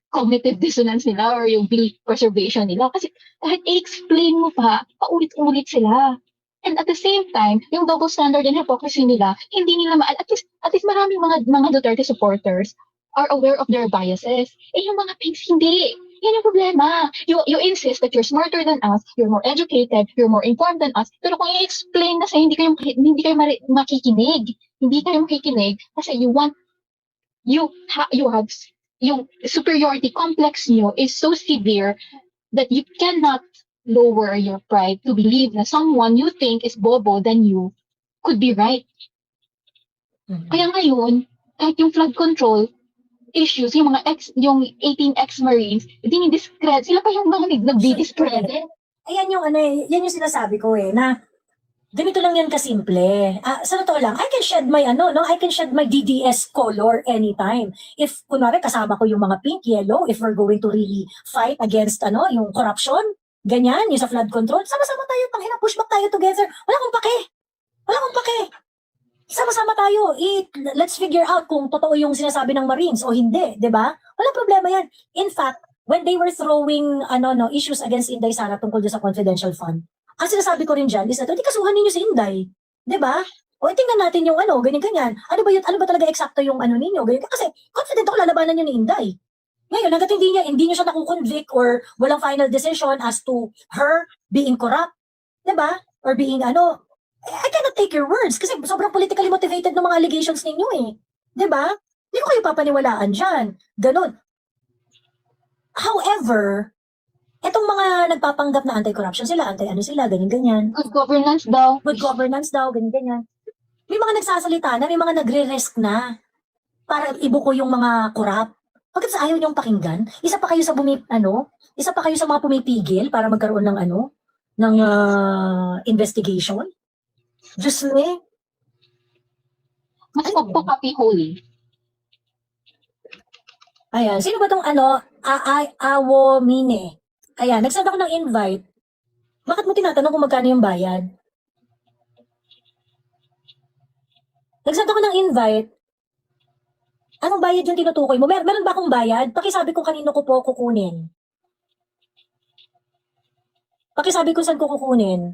cognitive dissonance nila or yung belief preservation nila. Kasi kahit i-explain mo pa, paulit-ulit sila. And at the same time, yung double standard and hypocrisy nila, hindi nila at least maraming mga Duterte supporters are aware of their biases. Eh yung mga pinks, hindi. Yan yung problema. You insist that you're smarter than us, you're more educated, you're more informed than us. Pero kung i-explain na sa'yo, hindi kayo makikinig. Hindi kayo makikinig kasi you have yung superiority complex nyo is so severe that you cannot lower your pride to believe na someone you think is bobo than you could be right. Kaya ngayon, kahit yung flood control issues, yung 18 ex-Marines, dinidiscredit. Sila pa yung mga nagdi-discredit. Ayan yung yan yung sinasabi ko na ganito lang yan kasimple. Sa totoo lang, I can shed my DDS color anytime. If kunwari kasama ko yung mga pink, yellow, if we're going to really fight against yung corruption, ganyan, yung sa flood control, sama-sama tayo, push back tayo together. Wala akong pake. Sama-sama tayo. Let's figure out kung totoo yung sinasabi ng Marines o hindi, 'di ba? Walang problema 'yan. In fact, when they were throwing issues against Inday Sara tungkol sa confidential fund, ang sinasabi ko rin diyan is na, di kasuhan ninyo si Inday, 'di ba? O tingnan natin yung ganyan. Ano ba talaga eksakto yung ninyo? Ganyan. Kasi confident ako lalabanan niyo ni Inday. Ngayon, hanggat hindi niyo siya nakukonvict or walang final decision as to her being corrupt, 'di ba? Or being I cannot take your words kasi sobrang politically motivated ng mga allegations ninyo eh. 'Di ba? Hindi ko kayo papaniwalaan diyan. Ganun. However, etong mga nagpapanggap na anti-corruption sila, sila, ganyan-ganyan. Good governance daw. Good governance daw, ganyan-ganyan. May mga nagsasalita na, may mga nagre-risk na para ibuko yung mga corrupt. Bakit ayaw niyong pakinggan? Isa pa kayo sa mga pumipigil para magkaroon ng investigation? Diyos me. Mas magpa-copy holy. Ayan. Sino ba tong Awo Mine? Ayan. Nagsend ako ng invite. Bakit mo tinatanong kung magkano yung bayad? Nagsend ako ng invite. Anong bayad yung tinutukoy mo? Meron ba akong bayad? Pakisabi ko kanino ko po kukunin. Pakisabi ko saan ko kukunin.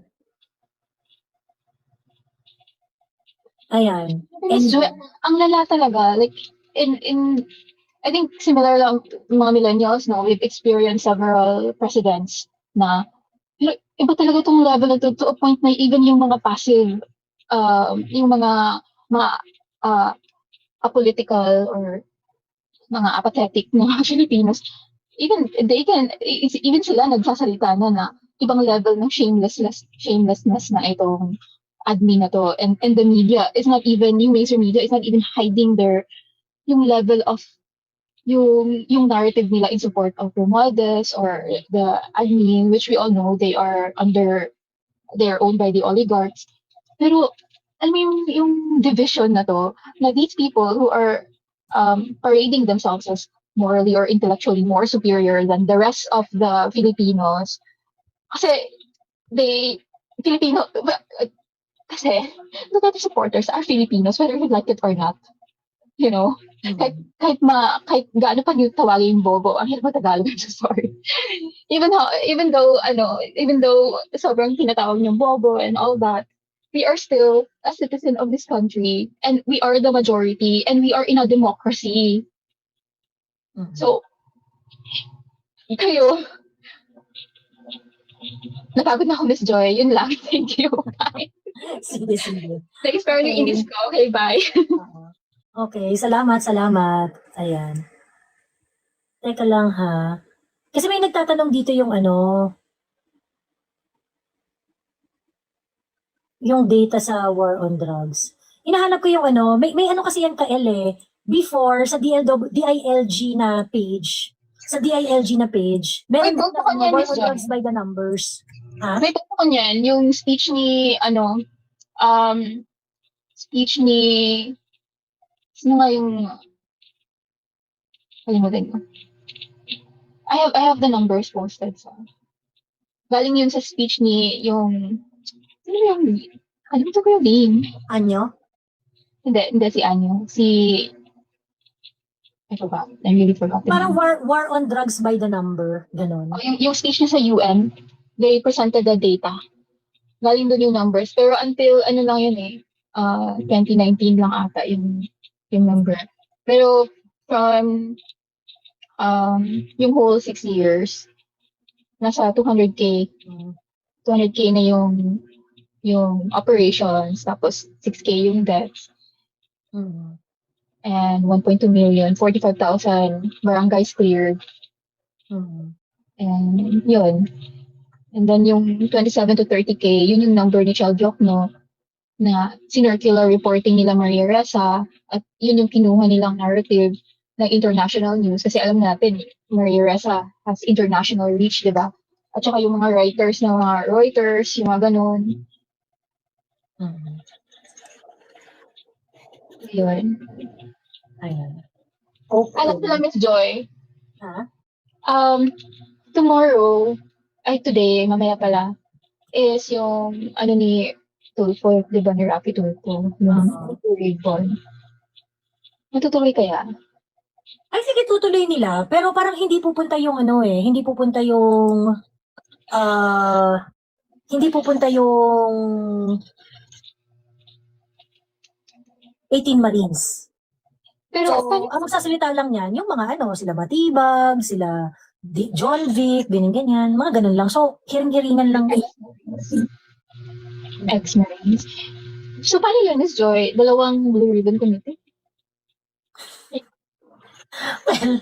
Ayan. Ang lala talaga, like, I think similar lang mga millennials, no? We've experienced several presidents na, pero iba talaga itong level to a point na even yung mga passive, yung mga apolitical or mga apathetic na Filipinos, even sila nagsasalita na ibang level ng shamelessness na itong admin na to, and the media is not even, yung mainstream media is not even hiding yung level of yung narrative nila in support of Romualdez or the admin, which we all know they are owned by the oligarchs. Pero alam mo yung division na to, na these people who are parading themselves as morally or intellectually more superior than the rest of the Filipinos, kasi kasi Duterte supporters are Filipinos, whether you like it or not. You know, kahit gaano pa yung tawagin yung bobo, ang hirap Tagalog, I'm so sorry. Even though sobrang tinatawag niyong bobo and all that, we are still a citizen of this country, and we are the majority, and we are in a democracy. So, kayo, napagod na ako, Miss Joy. Yun lang. Thank you. Bye. Sige. Thanks for yung English ko. Okay, bye. Okay, salamat. Ayan. Teka lang ha. Kasi may nagtatanong dito yung yung data sa war on drugs. Hinahanap ko yung may kasi yan ka-L before sa DILG na page, meron Ay, boto ko na niyan, war Miss on Jan. drugs by the numbers. Ha? May boto ko niyan, yung speech ni, sino nga yung, kalimutan ko. I have the numbers posted sa, galing yun sa speech ni, ano yung, kalimutan ko yung name. Anyo? Hindi si Anyo. I forgot. I really forgot. the Parang name. war on drugs by the number, ganon. Yung speech niya sa UN, they presented the data. Galing doon yung numbers. Pero until, 2019 lang ata yung number. Pero from, yung whole 6 years, nasa 200K. 200K na yung operations, tapos 6K yung deaths. Mm. And 1.2 million, 45,000 barangays cleared. Mm. And yun. And then yung 27 to 30K, yun yung number ni Chel Diokno na sinircular reporting nila Maria Ressa at yun yung kinuha nilang narrative ng international news kasi alam natin, Maria Ressa has international reach, di ba? At saka yung mga writers na mga Reuters, yung mga ganun. Mm. Yun. Ayan. Okay. Alam mo lang, Miss Joy, Ha? tomorrow, today, mamaya pala, is yung, ni Tulfo, di ba, ni Rafi Tulfo, yung Ribbon. Matutuloy kaya? Ay, sige, tutuloy nila. Pero parang hindi pupunta yung hindi pupunta yung, hindi pupunta yung 18 Marines. Pero, So, ang magsasalita lang yan, yung mga sila Matibag, sila John Vic, ganyan, mga ganun lang. So, hiring-hiringan lang. ex-Marines. So, paano yun, Miss Joy? Dalawang Blue Ribbon Committee? Well,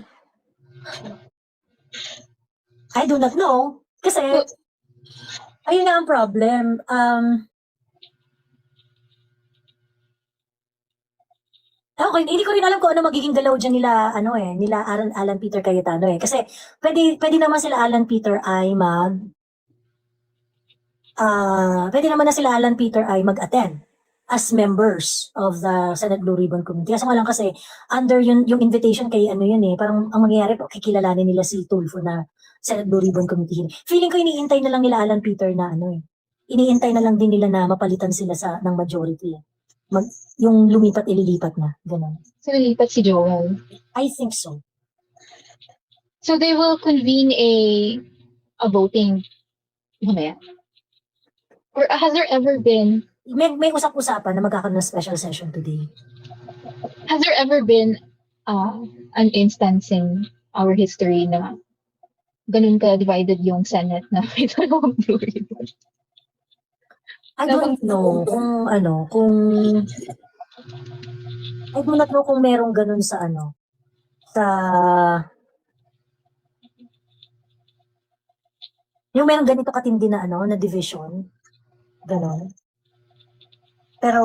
I do not know. Kasi, ayun na ang problem. Okay, hindi ko rin alam kung ano magiging galaw dyan nila, nila Alan Peter Cayetano eh. Kasi, pwede naman sila Alan Peter ay pwede naman na sila Alan Peter ay mag-attend as members of the Senate Blue Ribbon Committee. Kasi nga lang kasi, under yung invitation kay parang ang mangyayari po, kikilalanin nila si Tulfo na Senate Blue Ribbon Committee. Feeling ko iniintay na lang nila Alan Peter na iniintay na lang din nila na mapalitan sila ng majority. Yung lumipat, ililipat na. Ganun. So, nilipat si Joel. I think so. So, they will convene a voting. Mamaya. Or has there ever been, May usap-usapan na magkakaroon ng special session today. has there ever been an instance in our history na ganun ka-divided yung Senate na may dalawang Blue Ribbon? I don't know kung I do not know kung merong ganun sa yung merong ganito katindi na na division. Ganon. Pero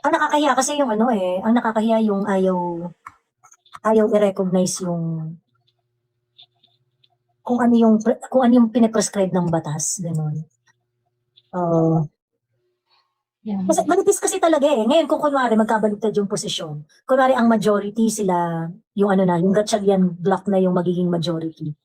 ang nakakahiya kasi yung ang nakakahiya yung ayaw i-recognize yung kung ano yung pine-prescribe ng batas, ganun. Yeah. Kasi manipis kasi talaga eh. Ngayon kung kunwari magkabaliktad yung posisyon, kunwari ang majority sila, yung yung Gatchalian block na yung magiging majority.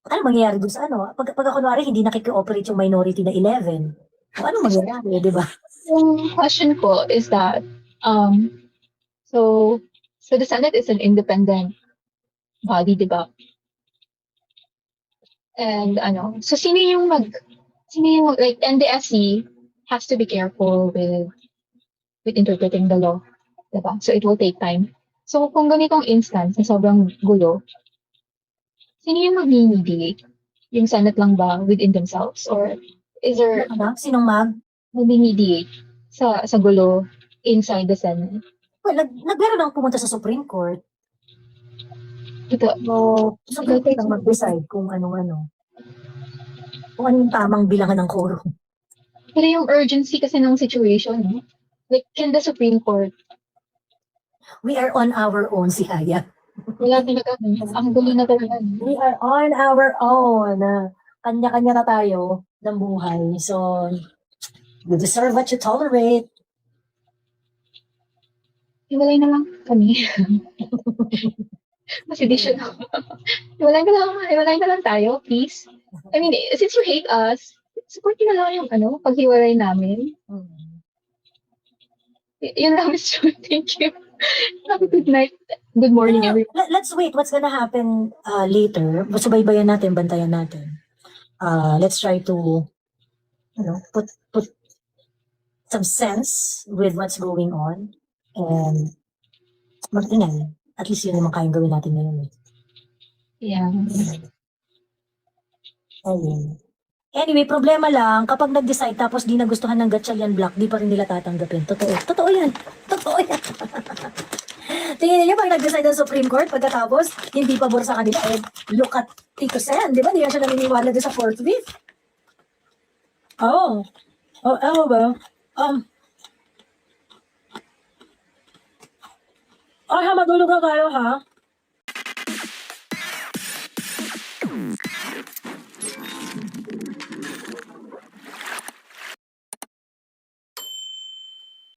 Ano mangyayari dun sa Pag kunwari hindi nakiki-operate yung minority na 11, ano mangyayari, di ba? Yung question ko is that, so the Senate is an independent body, di ba? And so sino yung like NDSC has to be careful with interpreting the law, di ba? So it will take time. So kung ganitong instance na sobrang gulo, sino yung mag-mediate? Yung Senate lang ba within themselves? Or is there Sinong mag-mediate sa gulo inside the Senate? Well, naglaro lang pumunta sa Supreme Court. Ito, So, Supreme Court lang mag-decide kung ano yung tamang bilangan ng quorum. Pero yung urgency kasi ng situation, no? Like, can the Supreme Court, We are on our own, si Haya. wala talaga, ang gulo na talaga. We are on our own. Kanya-kanya na tayo ng buhay. So, you deserve what you tolerate. Hiwalay na lang kami. Kasi di siya hiwalay na lang tayo, please. I mean, since you hate us, support nyo na lang yung paghiwalay namin. Yun lang, Mr. Thank you. Have a good night. Good morning, everyone. Let's wait. What's gonna happen later? Subaybayan natin, bantayan natin. Let's try to, put some sense with what's going on. And magtingnan. At least yun naman kayang gawin natin ngayon. Yeah. Ayun. Anyway, problema lang, kapag nag-decide tapos di nagustuhan ng Gatchalian Black, di pa rin nila tatanggapin. Totoo. Totoo yan. Totoo yan. Tingin niyo pag nag-decide ng Supreme Court, pagkatapos, hindi pabor sa kanila, look at Tito Sen, di ba? Di yan siya naniniwala doon sa 4th, 5th. Oh. Ano ba? Ay, ha, matulog na tayo, ha?